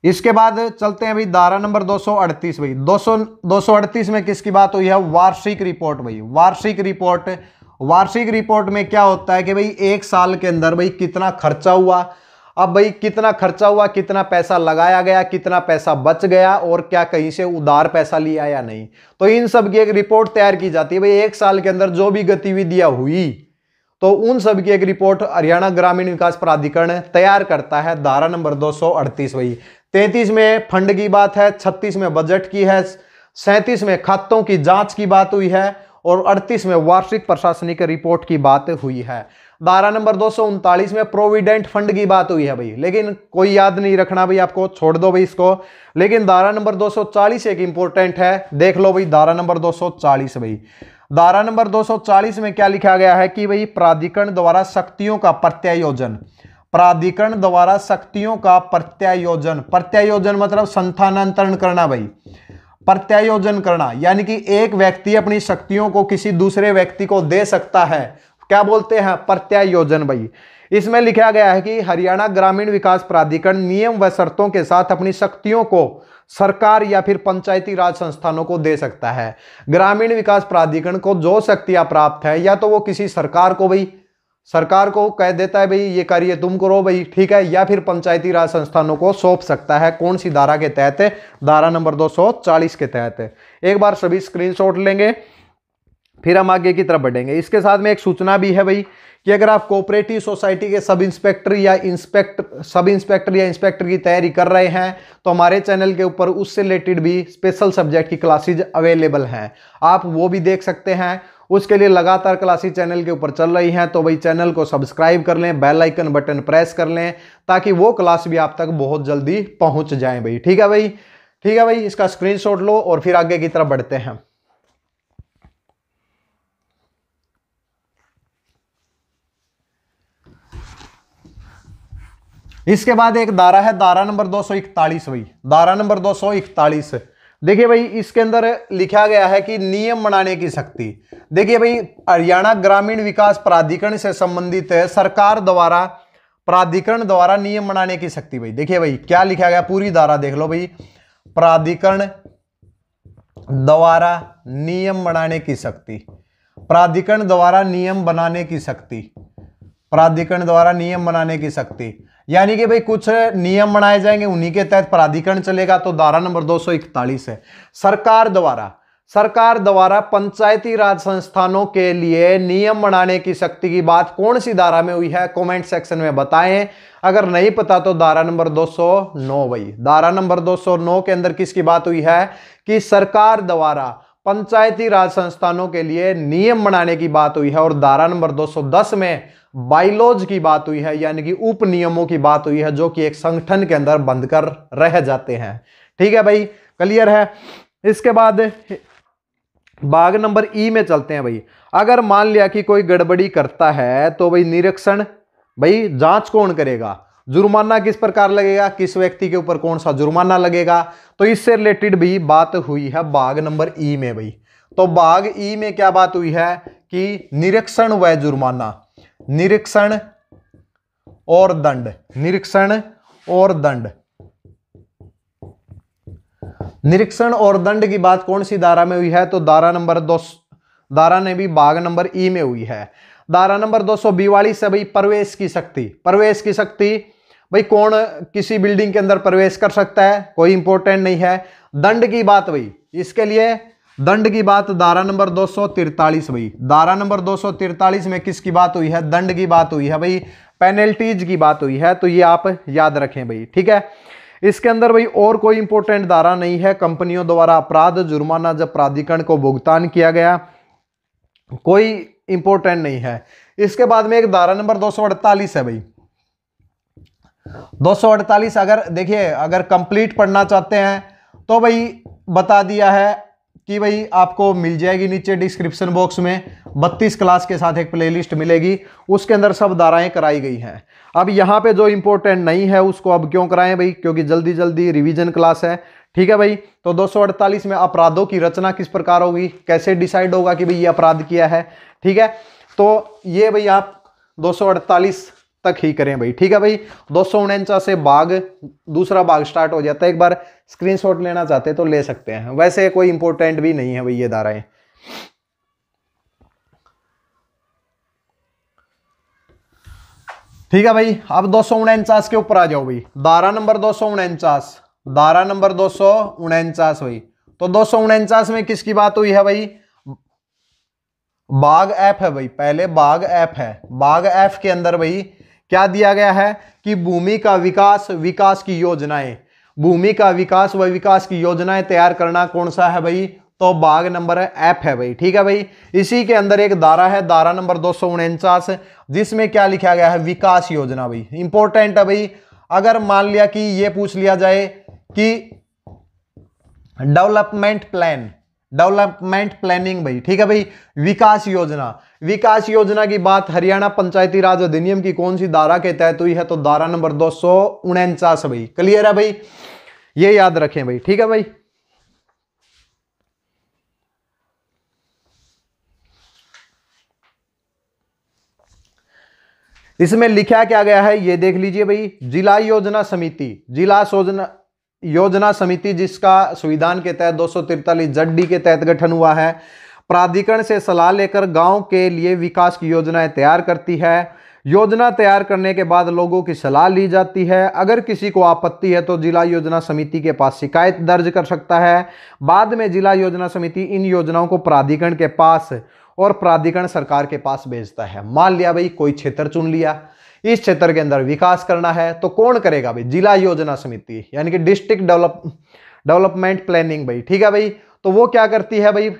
इसके बाद चलते हैं भाई धारा नंबर 238 भाई। 238 में किसकी बात हुई है? वार्षिक रिपोर्ट भाई। वार्षिक रिपोर्ट, वार्षिक रिपोर्ट में क्या होता है कि भाई एक साल के अंदर भाई कितना खर्चा हुआ, अब भाई कितना खर्चा हुआ, कितना पैसा लगाया गया, कितना पैसा बच गया और क्या कहीं से उधार पैसा लिया या नहीं, तो इन सब की एक रिपोर्ट तैयार की जाती है। भाई एक साल के अंदर जो भी गतिविधियां हुई तो उन सब की एक रिपोर्ट हरियाणा ग्रामीण विकास प्राधिकरण तैयार करता है। धारा नंबर 238 भाई। 33 में फंड की बात है, 36 में बजट की है, 37 में खातों की जांच की बात हुई है और 38 में वार्षिक प्रशासनिक रिपोर्ट की बात हुई है। धारा नंबर 239 में प्रोविडेंट फंड की बात हुई है भाई, लेकिन कोई याद नहीं रखना भाई, आपको छोड़ दो भाई इसको। लेकिन धारा नंबर 240 एक इंपॉर्टेंट है, देख लो भाई धारा नंबर 240 भाई। धारा नंबर 240 में क्या लिखा गया है कि भाई प्राधिकरण द्वारा शक्तियों का प्रत्यायोजन, प्राधिकरण द्वारा शक्तियों का प्रत्यायोजन, प्रत्यायोजन मतलब संस्थानांतरण करना भाई, प्रत्यायोजन करना यानी कि एक व्यक्ति अपनी शक्तियों को किसी दूसरे व्यक्ति को दे सकता है, क्या बोलते हैं, प्रत्यायोजन भाई। इसमें लिखा गया है कि हरियाणा ग्रामीण विकास प्राधिकरण नियम व शर्तों के साथ अपनी शक्तियों को सरकार या फिर पंचायती राज संस्थानों को दे सकता है। ग्रामीण विकास प्राधिकरण को जो शक्तियां प्राप्त है, या तो वो किसी सरकार को भाई, सरकार को कह देता है भाई ये कार्य तुम करो भाई, ठीक है, या फिर पंचायती राज संस्थानों को सौंप सकता है। कौन सी धारा के तहत? धारा नंबर 240 के तहत। एक बार सभी स्क्रीनशॉट लेंगे फिर हम आगे की तरफ बढ़ेंगे। इसके साथ में एक सूचना भी है भाई कि अगर आप कोऑपरेटिव सोसाइटी के सब इंस्पेक्टर या इंस्पेक्टर की तैयारी कर रहे हैं तो हमारे चैनल के ऊपर उससे रिलेटेड भी स्पेशल सब्जेक्ट की क्लासेज अवेलेबल हैं, आप वो भी देख सकते हैं। उसके लिए लगातार क्लासेज चैनल के ऊपर चल रही हैं, तो भाई चैनल को सब्सक्राइब कर लें, बेल आइकन बटन प्रेस कर लें ताकि वो क्लास भी आप तक बहुत जल्दी पहुंच जाए भाई। ठीक है भाई, ठीक है भाई, इसका स्क्रीनशॉट लो और फिर आगे की तरफ बढ़ते हैं। इसके बाद एक धारा है, धारा नंबर 241 भाई। धारा नंबर 241 देखिए भाई, इसके अंदर लिखा गया है कि नियम बनाने की शक्ति। देखिए भाई, हरियाणा ग्रामीण विकास प्राधिकरण से संबंधित है सरकार द्वारा, प्राधिकरण द्वारा नियम बनाने की शक्ति भाई। देखिए भाई क्या लिखा गया, पूरी धारा देख लो भाई। प्राधिकरण द्वारा नियम बनाने की शक्ति, प्राधिकरण द्वारा नियम बनाने की शक्ति, प्राधिकरण द्वारा नियम बनाने की शक्ति, यानी कि भाई कुछ नियम बनाए जाएंगे उन्हीं के तहत प्राधिकरण चलेगा, तो धारा नंबर 241 है। सरकार द्वारा, सरकार द्वारा पंचायती राज संस्थानों के लिए नियम बनाने की शक्ति की बात कौन सी धारा में हुई है, कमेंट सेक्शन में बताएं। अगर नहीं पता तो धारा नंबर 209 भाई। धारा नंबर 209 के अंदर किसकी बात हुई है कि सरकार द्वारा पंचायती राज संस्थानों के लिए नियम बनाने की बात हुई है। और धारा नंबर 210 में बाइलॉज की बात हुई है, यानी कि उप नियमों की बात हुई है जो कि एक संगठन के अंदर बंद कर रह जाते हैं। ठीक है भाई, क्लियर है। इसके बाद भाग नंबर ई में चलते हैं भाई। अगर मान लिया कि कोई गड़बड़ी करता है तो भाई निरीक्षण, भाई जांच कौन करेगा, जुर्माना किस प्रकार लगेगा, किस व्यक्ति के ऊपर कौन सा जुर्माना लगेगा, तो इससे रिलेटेड भी बात हुई है भाग नंबर ई में भाई। तो भाग ई में क्या बात हुई है कि निरीक्षण व जुर्माना, निरीक्षण और दंड, निरीक्षण और दंड, निरीक्षण और दंड की बात कौन सी धारा में हुई है, तो धारा नंबर 2, धारा ने भी भाग नंबर ई में हुई है। धारा नंबर 242 है भाई, प्रवेश की शक्ति, प्रवेश की शक्ति भाई कौन किसी बिल्डिंग के अंदर प्रवेश कर सकता है, कोई इंपॉर्टेंट नहीं है। दंड की बात भाई, इसके लिए दंड की बात धारा नंबर 243 भाई। धारा नंबर 243 में किसकी बात हुई है, दंड की बात हुई है भाई, पेनल्टीज की बात हुई है, तो ये आप याद रखें भाई। ठीक है, इसके अंदर भाई और कोई इंपॉर्टेंट धारा नहीं है। कंपनियों द्वारा अपराध जुर्माना जब प्राधिकरण को भुगतान किया गया, कोई इंपॉर्टेंट नहीं है। इसके बाद में एक धारा नंबर 248 है भाई। 248 अगर देखिए, अगर कंप्लीट पढ़ना चाहते हैं तो भाई बता दिया है कि भाई आपको मिल जाएगी नीचे डिस्क्रिप्शन बॉक्स में 32 क्लास के साथ एक प्लेलिस्ट मिलेगी, उसके अंदर सब धाराएं कराई गई हैं। अब यहाँ पे जो इंपॉर्टेंट नहीं है उसको अब क्यों कराएं भाई, क्योंकि जल्दी जल्दी रिवीजन क्लास है। ठीक है भाई, तो 248 में अपराधों की रचना किस प्रकार होगी, कैसे डिसाइड होगा कि भाई ये अपराध किया है। ठीक है, तो ये भाई आप 248 तक ही करें भाई। ठीक है भाई, 249 से भाग दूसरा भाग स्टार्ट हो जाता है। एक बार स्क्रीनशॉट लेना चाहते तो ले सकते हैं, वैसे कोई इंपॉर्टेंट भी नहीं है भाई ये धाराएं। ठीक है भाई। अब 249 के ऊपर आ जाओ भाई, धारा नंबर 249, धारा नंबर 249 भाई। तो 249 में किसकी बात हुई है भाई? भाग एफ है भाई, पहले भाग एफ है। भाग एफ के अंदर भाई क्या दिया गया है कि भूमि का विकास, विकास की योजनाएं, भूमि का विकास व विकास की योजनाएं तैयार करना कौन सा है भाई? तो भाग नंबर एफ है भाई। ठीक है भाई। इसी के अंदर एक धारा है, धारा नंबर 249, जिसमें क्या लिखा गया है? विकास योजना भाई। इंपॉर्टेंट है भाई। अगर मान लिया कि ये पूछ लिया जाए कि डेवलपमेंट प्लान, डेवलपमेंट प्लानिंग भाई, ठीक है भाई, विकास योजना, विकास योजना की बात हरियाणा पंचायती राज अधिनियम की कौन सी धारा के तहत हुई है? तो धारा नंबर 249 भाई। क्लियर है भाई? ये याद रखें भाई। ठीक है भाई। इसमें लिखा क्या गया है ये देख लीजिए भाई। जिला योजना समिति, जिला योजना समिति जिसका संविधान के तहत 243 ZD के तहत गठन हुआ है, प्राधिकरण से सलाह लेकर गांव के लिए विकास की योजनाएं तैयार करती है। योजना तैयार करने के बाद लोगों की सलाह ली जाती है। अगर किसी को आपत्ति है तो जिला योजना समिति के पास शिकायत दर्ज कर सकता है। बाद में जिला योजना समिति इन योजनाओं को प्राधिकरण के पास और प्राधिकरण सरकार के पास भेजता है। मान लिया भाई कोई क्षेत्र चुन लिया, इस क्षेत्र के अंदर विकास करना है, तो कौन करेगा भाई? जिला योजना समिति, यानी कि डिस्ट्रिक्ट डेवलपमेंट प्लानिंग भाई। ठीक है भाई। तो वो क्या करती है भाई?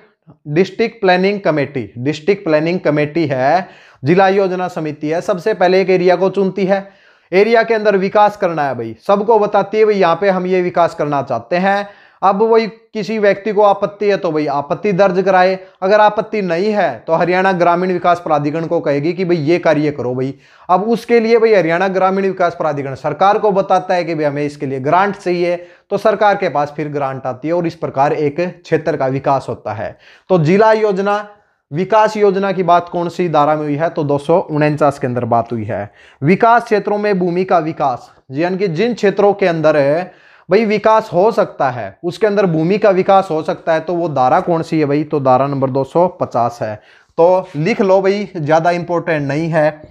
District planning committee, district planning committee है, जिला योजना समिति है, सबसे पहले एक एरिया को चुनती है। एरिया के अंदर विकास करना है भाई, सबको बताती है भाई यहाँ पे हम ये विकास करना चाहते हैं। अब वही किसी व्यक्ति को आपत्ति है तो भाई आपत्ति दर्ज कराए। अगर आपत्ति नहीं है तो हरियाणा ग्रामीण विकास प्राधिकरण को कहेगी कि भाई ये कार्य करो भाई। अब उसके लिए भाई हरियाणा ग्रामीण विकास प्राधिकरण सरकार को बताता है कि भाई हमें इसके लिए ग्रांट चाहिए, तो सरकार के पास फिर ग्रांट आती है और इस प्रकार एक क्षेत्र का विकास होता है। तो जिला योजना, विकास योजना की बात कौन सी धारा में हुई है? तो 249 के अंदर बात हुई है। विकास क्षेत्रों में भूमि का विकास, यानी कि जिन क्षेत्रों के अंदर भाई विकास हो सकता है उसके अंदर भूमि का विकास हो सकता है, तो वो धारा कौन सी है भाई? तो धारा नंबर 250 है। तो लिख लो भाई, ज्यादा इंपॉर्टेंट नहीं है।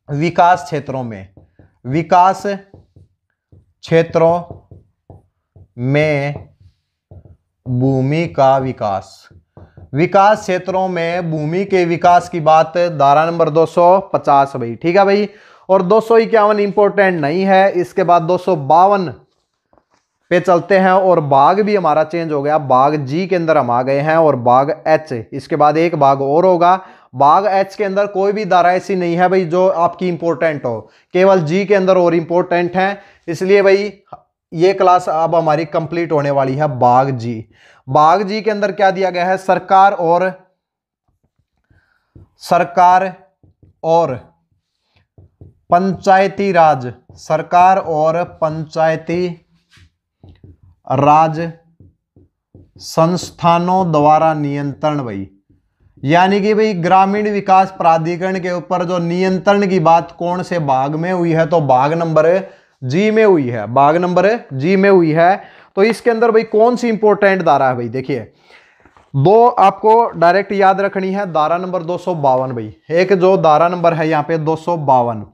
विकास क्षेत्रों में, विकास क्षेत्रों में भूमि का विकास, विकास क्षेत्रों में भूमि के विकास की बात धारा नंबर 250 भाई। ठीक है भाई। और 251 इंपॉर्टेंट नहीं है। इसके बाद 252 पे चलते हैं और भाग भी हमारा चेंज हो गया, भाग जी के अंदर हम आ गए हैं और भाग एच, इसके बाद एक भाग और होगा। भाग एच के अंदर कोई भी धारा ऐसी नहीं है भाई जो आपकी इंपॉर्टेंट हो, केवल जी के अंदर और इंपॉर्टेंट है। इसलिए भाई ये क्लास अब हमारी कंप्लीट होने वाली है भाग जी। भाग जी के अंदर क्या दिया गया है? सरकार और पंचायती राज, सरकार और पंचायती राज संस्थानों द्वारा नियंत्रण भाई, यानी कि भाई ग्रामीण विकास प्राधिकरण के ऊपर जो नियंत्रण की बात कौन से भाग में हुई है? तो भाग नंबर जी में हुई है, भाग नंबर जी में हुई है। तो इसके अंदर भाई कौन सी इंपॉर्टेंट धारा है भाई? देखिए दो आपको डायरेक्ट याद रखनी है। धारा नंबर 252 भाई, एक जो धारा नंबर है यहाँ पे 252,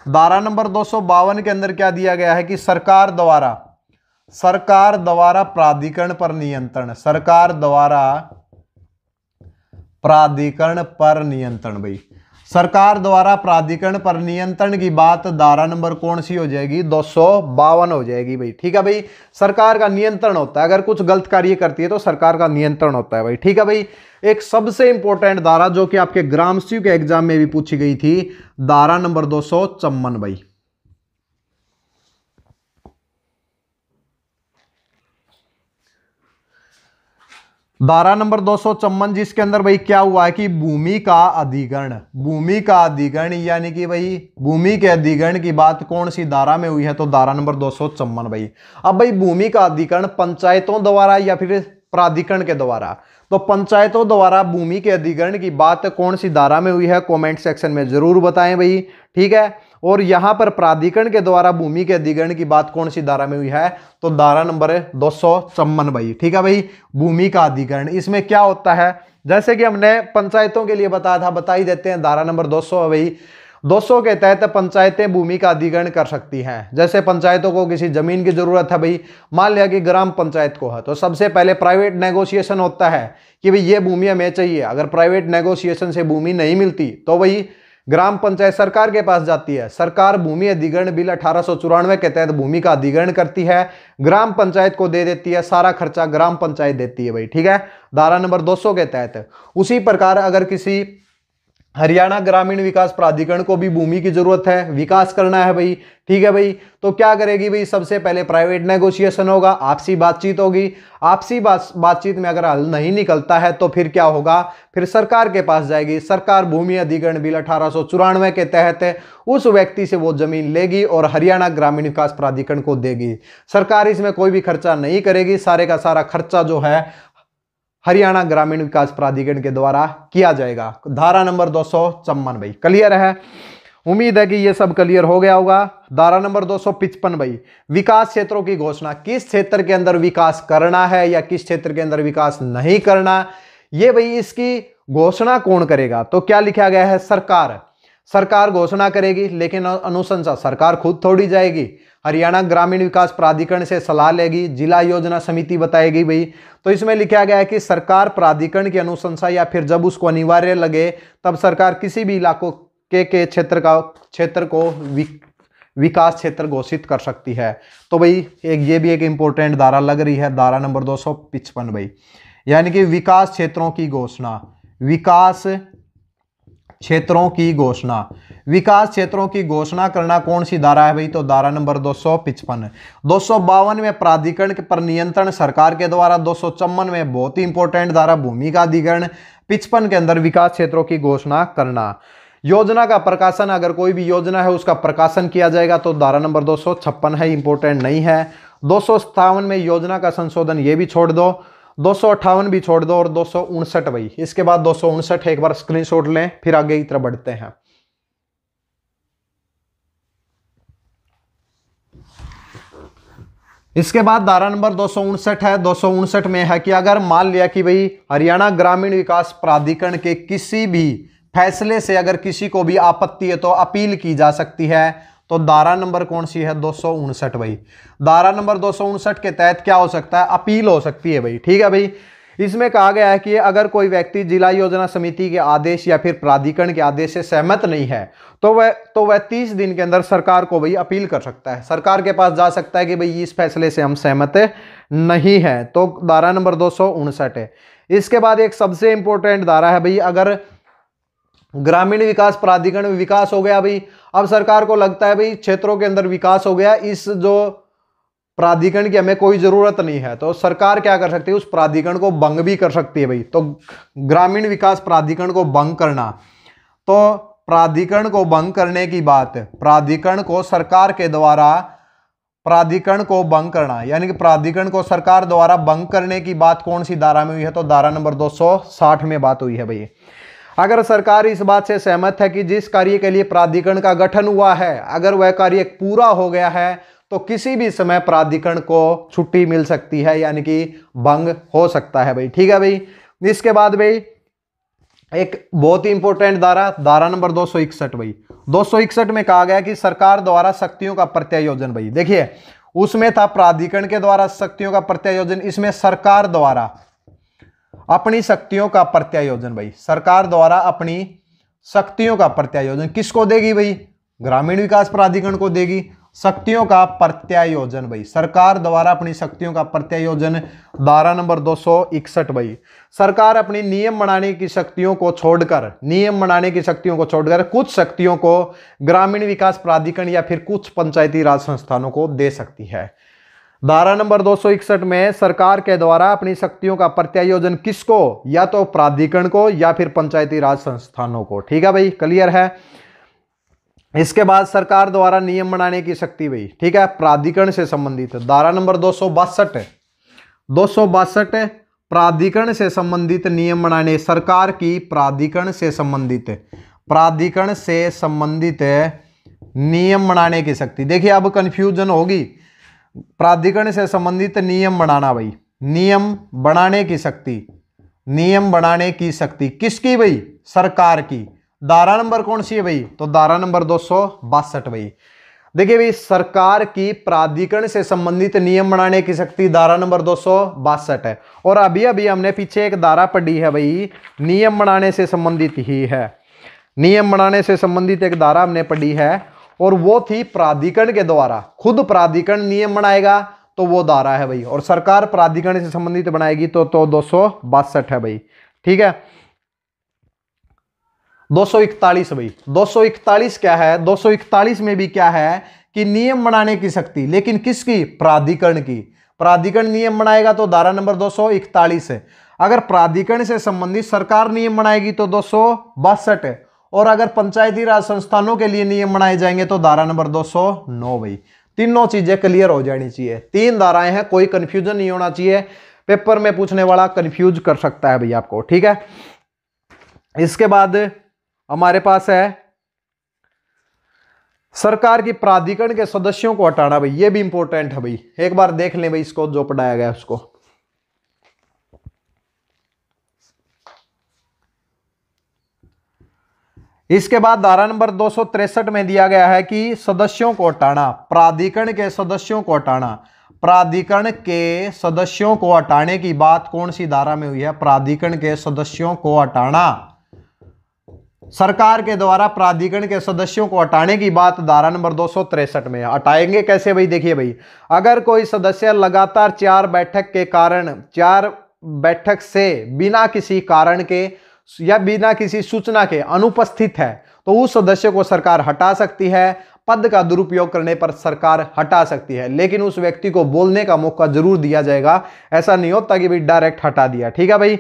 धारा नंबर 252 के अंदर क्या दिया गया है कि सरकार द्वारा प्राधिकरण पर नियंत्रण, सरकार द्वारा प्राधिकरण पर नियंत्रण भाई, सरकार द्वारा प्राधिकरण पर नियंत्रण की बात धारा नंबर कौन सी हो जाएगी? 252 हो जाएगी भाई। ठीक है भाई। सरकार का नियंत्रण होता है, अगर कुछ गलत कार्य करती है तो सरकार का नियंत्रण होता है भाई। ठीक है भाई। एक सबसे इंपॉर्टेंट धारा जो कि आपके ग्रामस्यू के एग्जाम में भी पूछी गई थी, धारा नंबर 254 भाई। धारा नंबर 254 जिसके अंदर भाई क्या हुआ है कि भूमि का अधिग्रहण, भूमि का अधिग्रहण, यानी कि भाई भूमि के अधिग्रहण की बात कौन सी धारा में हुई है? तो धारा नंबर 254 भाई। अब भाई भूमि का अधिग्रहण पंचायतों द्वारा या फिर प्राधिकरण के द्वारा? तो पंचायतों द्वारा भूमि के अधिग्रहण की बात कौन सी धारा में हुई है? कमेंट सेक्शन में जरूर बताएं भाई। ठीक है। और यहां पर प्राधिकरण के द्वारा भूमि के अधिग्रहण की बात कौन सी धारा में हुई है? तो धारा नंबर 254 भाई। ठीक है भाई। भूमि का अधिग्रहण, इसमें क्या होता है? जैसे कि हमने पंचायतों के लिए बताया था, बता ही देते हैं। धारा नंबर 200 भाई, 200 के तहत पंचायतें भूमि का अधिग्रहण कर सकती हैं। जैसे पंचायतों को किसी जमीन की जरूरत है भाई, मान लिया कि ग्राम पंचायत को है, तो सबसे पहले प्राइवेट नेगोशिएशन होता है कि भाई ये भूमि हमें चाहिए। अगर प्राइवेट नेगोशिएशन से भूमि नहीं मिलती तो भाई ग्राम पंचायत सरकार के पास जाती है। सरकार भूमि अधिग्रहण बिल 1894 के तहत भूमि का अधिग्रहण करती है, ग्राम पंचायत को दे देती है, सारा खर्चा ग्राम पंचायत देती है भाई, ठीक है, धारा नंबर 200 के तहत। उसी प्रकार अगर किसी हरियाणा ग्रामीण विकास प्राधिकरण को भी भूमि की जरूरत है, विकास करना है भाई, ठीक है भाई, तो क्या करेगी भाई, सबसे पहले प्राइवेट नेगोशिएशन होगा, आपसी बातचीत होगी। आपसी बातचीत में अगर हल नहीं निकलता है तो फिर क्या होगा, फिर सरकार के पास जाएगी। सरकार भूमि अधिग्रहण बिल 1894 के तहत उस व्यक्ति से वो जमीन लेगी और हरियाणा ग्रामीण विकास प्राधिकरण को देगी। सरकार इसमें कोई भी खर्चा नहीं करेगी, सारे का सारा खर्चा जो है हरियाणा ग्रामीण विकास प्राधिकरण के द्वारा किया जाएगा। धारा नंबर 254 भाई, क्लियर है? उम्मीद है कि ये सब क्लियर हो गया होगा। धारा नंबर 255 भाई, विकास क्षेत्रों की घोषणा, किस क्षेत्र के अंदर विकास करना है या किस क्षेत्र के अंदर विकास नहीं करना, ये भाई इसकी घोषणा कौन करेगा? तो क्या लिखा गया है, सरकार घोषणा करेगी, लेकिन अनुशंसा सरकार खुद थोड़ी जाएगी। हरियाणा ग्रामीण विकास प्राधिकरण से सलाह लेगी, जिला योजना समिति बताएगी भाई। तो इसमें लिखा गया है कि सरकार प्राधिकरण की अनुशंसा या फिर जब उसको अनिवार्य लगे तब सरकार किसी भी इलाकों के क्षेत्र को विकास क्षेत्र घोषित कर सकती है। तो भाई ये भी एक इंपॉर्टेंट धारा लग रही है, धारा नंबर 255 भाई, यानी कि विकास क्षेत्रों की घोषणा, विकास क्षेत्रों की घोषणा, विकास क्षेत्रों की घोषणा करना कौन सी धारा है भाई? तो धारा नंबर 255। 252 में प्राधिकरण पर नियंत्रण सरकार के द्वारा। 254 में बहुत ही इंपॉर्टेंट धारा भूमि का अधिग्रहण। 55 के अंदर विकास क्षेत्रों की घोषणा करना। योजना का प्रकाशन, अगर कोई भी योजना है उसका प्रकाशन किया जाएगा तो धारा नंबर 256 है, इंपॉर्टेंट नहीं है। 257 में योजना का संशोधन, ये भी छोड़ दो। 258 भी छोड़ दो और 259 भाई, इसके बाद 259 एक बार स्क्रीनशॉट लें, फिर आगे की तरफ बढ़ते हैं। इसके बाद धारा नंबर 259 है। 259 में है कि अगर मान लिया कि भाई हरियाणा ग्रामीण विकास प्राधिकरण के किसी भी फैसले से अगर किसी को भी आपत्ति है तो अपील की जा सकती है। तो धारा नंबर कौन सी है? 259 भाई। धारा नंबर 259 के तहत क्या हो सकता है? अपील हो सकती है भाई, ठीक है भाई। इसमें कहा गया है कि अगर कोई व्यक्ति जिला योजना समिति के आदेश या फिर प्राधिकरण के आदेश से सहमत नहीं है तो वह 30 दिन के अंदर सरकार को भाई अपील कर सकता है, सरकार के पास जा सकता है कि भाई इस फैसले से हम सहमत नहीं है। तो धारा नंबर 259 है। इसके बाद एक सबसे इंपॉर्टेंट धारा है भाई, अगर ग्रामीण विकास प्राधिकरण में विकास हो गया भाई, अब सरकार को लगता है भाई क्षेत्रों के अंदर विकास हो गया, इस जो प्राधिकरण की हमें कोई जरूरत नहीं है, तो सरकार क्या कर सकती है? उस प्राधिकरण को भंग भी कर सकती है भाई। तो ग्रामीण विकास प्राधिकरण को भंग करना, तो प्राधिकरण को भंग करने की बात, प्राधिकरण को सरकार के द्वारा प्राधिकरण को भंग करना, यानी कि प्राधिकरण को सरकार द्वारा भंग करने की बात कौन सी धारा में हुई है? तो धारा नंबर 260 में बात हुई है भाई। अगर सरकार इस बात से सहमत है कि जिस कार्य के लिए प्राधिकरण का गठन हुआ है, अगर वह कार्य पूरा हो गया है तो किसी भी समय प्राधिकरण को छुट्टी मिल सकती है, यानी कि भंग हो सकता है भाई, ठीक है भाई। इसके बाद भाई एक बहुत ही इंपॉर्टेंट धारा, धारा नंबर 261 भाई। 261 में कहा गया कि सरकार द्वारा शक्तियों का प्रत्यायोजन भाई। देखिए उसमें था प्राधिकरण के द्वारा शक्तियों का प्रत्यायोजन, इसमें सरकार द्वारा अपनी शक्तियों का प्रत्यायोजन भाई। सरकार द्वारा अपनी शक्तियों का प्रत्यायोजन किसको देगी भाई? ग्रामीण विकास प्राधिकरण को देगी। शक्तियों का प्रत्यायोजन भाई, सरकार द्वारा अपनी शक्तियों का प्रत्यायोजन, धारा नंबर 261 भाई। सरकार अपनी नियम बनाने की शक्तियों को छोड़कर कुछ शक्तियों को ग्रामीण विकास प्राधिकरण या फिर कुछ पंचायती राज संस्थानों को दे सकती है। धारा नंबर 261 में सरकार के द्वारा अपनी शक्तियों का प्रत्यायोजन किसको? या तो प्राधिकरण को या फिर पंचायती राज संस्थानों को, ठीक है भाई, क्लियर है। इसके बाद सरकार द्वारा नियम बनाने की शक्ति भाई, ठीक है, प्राधिकरण से संबंधित, धारा नंबर 262 प्राधिकरण से संबंधित नियम बनाने, सरकार की प्राधिकरण से संबंधित नियम बनाने की शक्ति। देखिए अब कंफ्यूजन होगी, प्राधिकरण से संबंधित नियम बनाना भाई, नियम बनाने की शक्ति किसकी भाई? सरकार की। धारा नंबर कौन सी है भाई? तो धारा नंबर 262 भाई। देखिए भाई, सरकार की प्राधिकरण से संबंधित नियम बनाने की शक्ति धारा नंबर 262 है। और अभी अभी हमने पीछे एक धारा पढ़ी है भाई, नियम बनाने से संबंधित ही है, नियम बनाने से संबंधित एक धारा हमने पढ़ी है, और वो थी प्राधिकरण के द्वारा, खुद प्राधिकरण नियम बनाएगा तो वो धारा है भाई, और सरकार प्राधिकरण से संबंधित बनाएगी तो 262 है भाई। ठीक है, 241 भाई, 241 क्या है? 241 में भी क्या है कि नियम बनाने की शक्ति, लेकिन किसकी? प्राधिकरण की। प्राधिकरण नियम बनाएगा तो धारा नंबर 241 है। अगर प्राधिकरण से संबंधित सरकार नियम बनाएगी तो 262 है, और अगर पंचायती राज संस्थानों के लिए नियम बनाए जाएंगे तो धारा नंबर 209 भाई। तीनों चीजें क्लियर हो जानी चाहिए, 3 धाराएं हैं, कोई कंफ्यूजन नहीं होना चाहिए, पेपर में पूछने वाला कंफ्यूज कर सकता है भाई आपको। ठीक है, इसके बाद हमारे पास है सरकार की प्राधिकरण के सदस्यों को हटाना भाई, ये भी इंपॉर्टेंट है भाई, एक बार देख लें भाई इसको, जो पढ़ाया गया उसको। इसके बाद धारा नंबर 263 में दिया गया है कि सदस्यों को हटाना, प्राधिकरण के सदस्यों को हटाना। प्राधिकरण के सदस्यों को हटाने की बात कौन सी धारा में हुई है? प्राधिकरण के सदस्यों को हटाना, सरकार के द्वारा प्राधिकरण के सदस्यों को हटाने की बात धारा नंबर 263 में। हटाएंगे कैसे भाई? देखिए भाई, अगर कोई सदस्य लगातार 4 बैठक के कारण, 4 बैठक से बिना किसी कारण के या बिना किसी सूचना के अनुपस्थित है तो उस सदस्य को सरकार हटा सकती है। पद का दुरुपयोग करने पर सरकार हटा सकती है, लेकिन उस व्यक्ति को बोलने का मौका जरूर दिया जाएगा, ऐसा नहीं होता कि भाई डायरेक्ट हटा दिया। ठीक है भाई,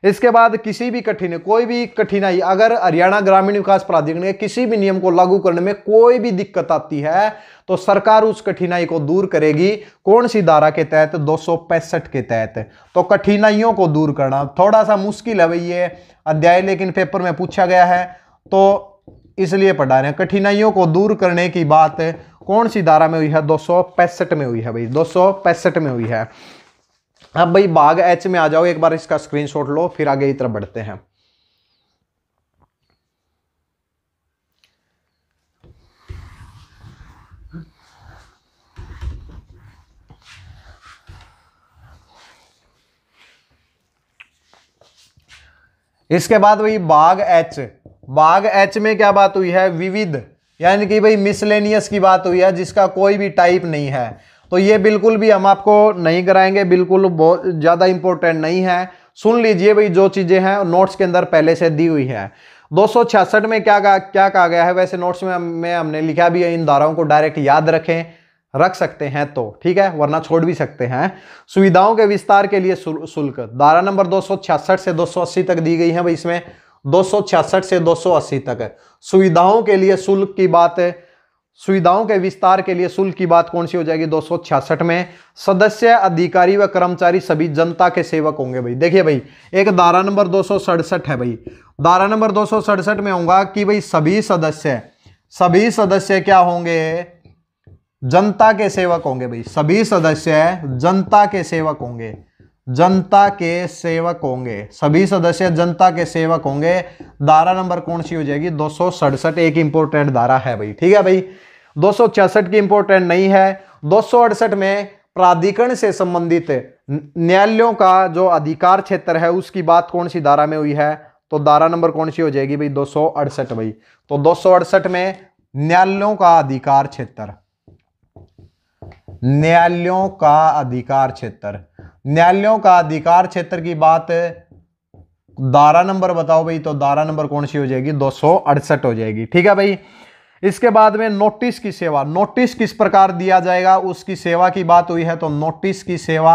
इसके बाद किसी भी कोई भी कठिनाई, अगर हरियाणा ग्रामीण विकास प्राधिकरण के किसी भी नियम को लागू करने में कोई भी दिक्कत आती है तो सरकार उस कठिनाई को दूर करेगी। कौन सी धारा के तहत? 265 के तहत। तो कठिनाइयों को दूर करना थोड़ा सा मुश्किल है भाई ये अध्याय, लेकिन पेपर में पूछा गया है तो इसलिए पढ़ा रहे हैं। कठिनाइयों को दूर करने की बात कौन सी धारा में हुई है? 265 में हुई है भाई, 265 में हुई है। अब भाई भाग एच में आ जाओ, एक बार इसका स्क्रीनशॉट लो, फिर आगे की तरफ बढ़ते हैं। इसके बाद भाई भाग एच, भाग एच में क्या बात हुई है? विविध, यानी कि भाई मिसलेनियस की बात हुई है, जिसका कोई भी टाइप नहीं है। तो ये बिल्कुल भी हम आपको नहीं कराएंगे, बिल्कुल बहुत ज्यादा इंपॉर्टेंट नहीं है। सुन लीजिए भाई, जो चीजें हैं नोट्स के अंदर पहले से दी हुई है। 266 में क्या कहा गया है? वैसे नोट्स में हमने लिखा भी है, इन धाराओं को डायरेक्ट याद रख सकते हैं तो ठीक है, वरना छोड़ भी सकते हैं। सुविधाओं के विस्तार के लिए शुल्क, धारा नंबर 266 से 280 तक दी गई है भाई। इसमें 266 से 280 तक है। सुविधाओं के लिए शुल्क की बात है, सुविधाओं के विस्तार के लिए शुल्क की बात कौन सी हो जाएगी? 266 में। सदस्य, अधिकारी व कर्मचारी सभी जनता के सेवक होंगे भाई। देखिए भाई, एक धारा नंबर 267 है भाई, धारा नंबर 267 में होगा कि भाई सभी सदस्य क्या होंगे? जनता के सेवक होंगे भाई। सभी सदस्य जनता के सेवक होंगे, जनता के सेवक होंगे, सभी सदस्य जनता के सेवक होंगे। धारा नंबर कौन सी हो जाएगी? 267। एक इंपॉर्टेंट धारा है भाई। ठीक है भाई, 266 की इंपॉर्टेंट नहीं है। 268 में प्राधिकरण से संबंधित न्यायालयों का जो अधिकार क्षेत्र है उसकी बात कौन सी धारा में हुई है? तो धारा नंबर कौन सी हो जाएगी भाई? 268 भाई। तो 268 में न्यायालयों का अधिकार क्षेत्र, न्यायालयों का अधिकार क्षेत्र, न्यायालयों का अधिकार क्षेत्र की बात धारा नंबर बताओ भाई। तो धारा नंबर कौन सी हो जाएगी? 268 हो जाएगी। ठीक है भाई, इसके बाद में नोटिस की सेवा, नोटिस किस प्रकार दिया जाएगा उसकी सेवा की बात हुई है। तो नोटिस की सेवा,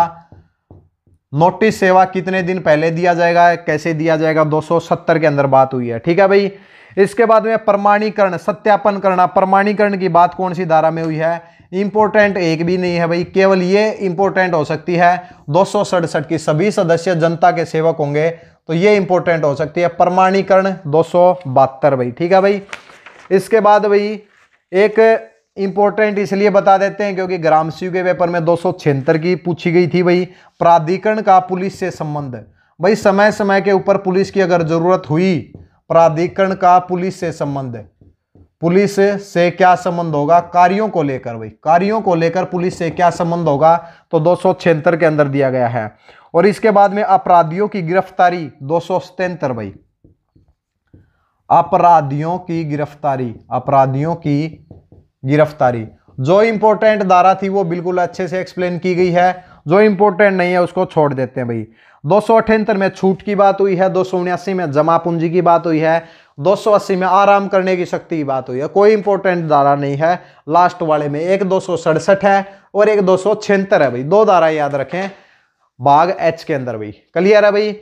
नोटिस सेवा कितने दिन पहले दिया जाएगा, कैसे दिया जाएगा? 270 के अंदर बात हुई है। ठीक है भाई, इसके बाद में प्रमाणीकरण, सत्यापन करना, प्रमाणीकरण की बात कौन सी धारा में हुई है? इंपोर्टेंट एक भी नहीं है भाई, केवल ये इंपोर्टेंट हो सकती है 267 की, सभी सदस्य जनता के सेवक होंगे, तो ये इंपोर्टेंट हो सकती है। प्रमाणीकरण 272 भाई। ठीक है भाई, इसके बाद भाई एक इंपोर्टेंट इसलिए बता देते हैं क्योंकि ग्रामसीयू के पेपर में 276 की पूछी गई थी भाई। प्राधिकरण का पुलिस से संबंध, भाई समय समय के ऊपर पुलिस की अगर जरूरत हुई, प्राधिकरण का पुलिस से संबंध है, पुलिस से क्या संबंध होगा, कार्यों को लेकर भाई, कार्यों को लेकर पुलिस से क्या संबंध होगा, तो 276 के अंदर दिया गया है। और इसके बाद में अपराधियों की गिरफ्तारी 277 भाई, अपराधियों की गिरफ्तारी, अपराधियों की गिरफ्तारी। जो इंपॉर्टेंट धारा थी वो बिल्कुल अच्छे से एक्सप्लेन की गई है, जो इंपॉर्टेंट नहीं है उसको छोड़ देते हैं भाई। 278 में छूट की बात हुई है, 279 में जमा पूंजी की बात हुई है, 280 में आराम करने की शक्ति की बात हुई है। कोई इंपॉर्टेंट धारा नहीं है लास्ट वाले में। एक 267 है और एक 276 है भाई, दो धारा याद रखें भाग एच के अंदर भाई। क्लियर है भाई।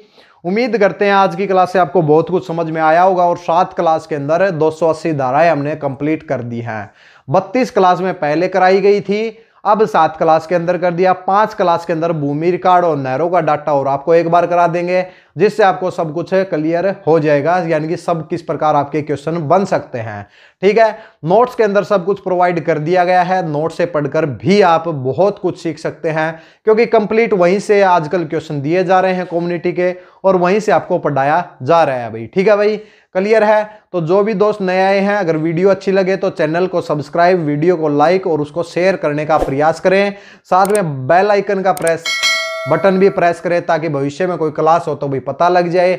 उम्मीद करते हैं आज की क्लास से आपको बहुत कुछ समझ में आया होगा। और 7 क्लास के अंदर 280 धाराएं हमने कंप्लीट कर दी हैं। 32 क्लास में पहले कराई गई थी, अब 7 क्लास के अंदर कर दिया। 5 क्लास के अंदर भूमि रिकॉर्ड और नहरों का डाटा और आपको एक बार करा देंगे, जिससे आपको सब कुछ क्लियर हो जाएगा, यानी कि सब किस प्रकार आपके क्वेश्चन बन सकते हैं। ठीक है, नोट्स के अंदर सब कुछ प्रोवाइड कर दिया गया है। नोट से पढ़कर भी आप बहुत कुछ सीख सकते हैं, क्योंकि कंप्लीट वहीं से आजकल क्वेश्चन दिए जा रहे हैं कम्युनिटी के, और वहीं से आपको पढ़ाया जा रहा है भाई। ठीक है भाई, क्लियर है। तो जो भी दोस्त नए आए हैं, अगर वीडियो अच्छी लगे तो चैनल को सब्सक्राइब, वीडियो को लाइक और उसको शेयर करने का प्रयास करें। साथ में बेल आइकन का बटन भी प्रेस करें, ताकि भविष्य में कोई क्लास हो तो भाई पता लग जाए।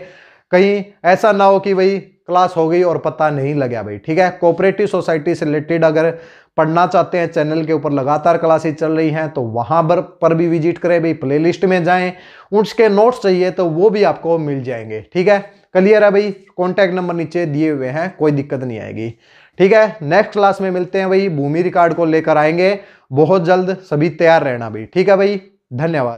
कहीं ऐसा ना हो कि भाई क्लास हो गई और पता नहीं लगा भाई। ठीक है, कोऑपरेटिव सोसाइटी से रिलेटेड अगर पढ़ना चाहते हैं, चैनल के ऊपर लगातार क्लासेस चल रही हैं, तो वहां पर भी विजिट करें भाई, प्लेलिस्ट में जाएं। उसके नोट्स चाहिए तो वो भी आपको मिल जाएंगे। ठीक है, क्लियर है भाई। कॉन्टैक्ट नंबर नीचे दिए हुए हैं, कोई दिक्कत नहीं आएगी। ठीक है, नेक्स्ट क्लास में मिलते हैं भाई। भूमि रिकॉर्ड को लेकर आएंगे बहुत जल्द, सभी तैयार रहना भाई। ठीक है भाई, धन्यवाद।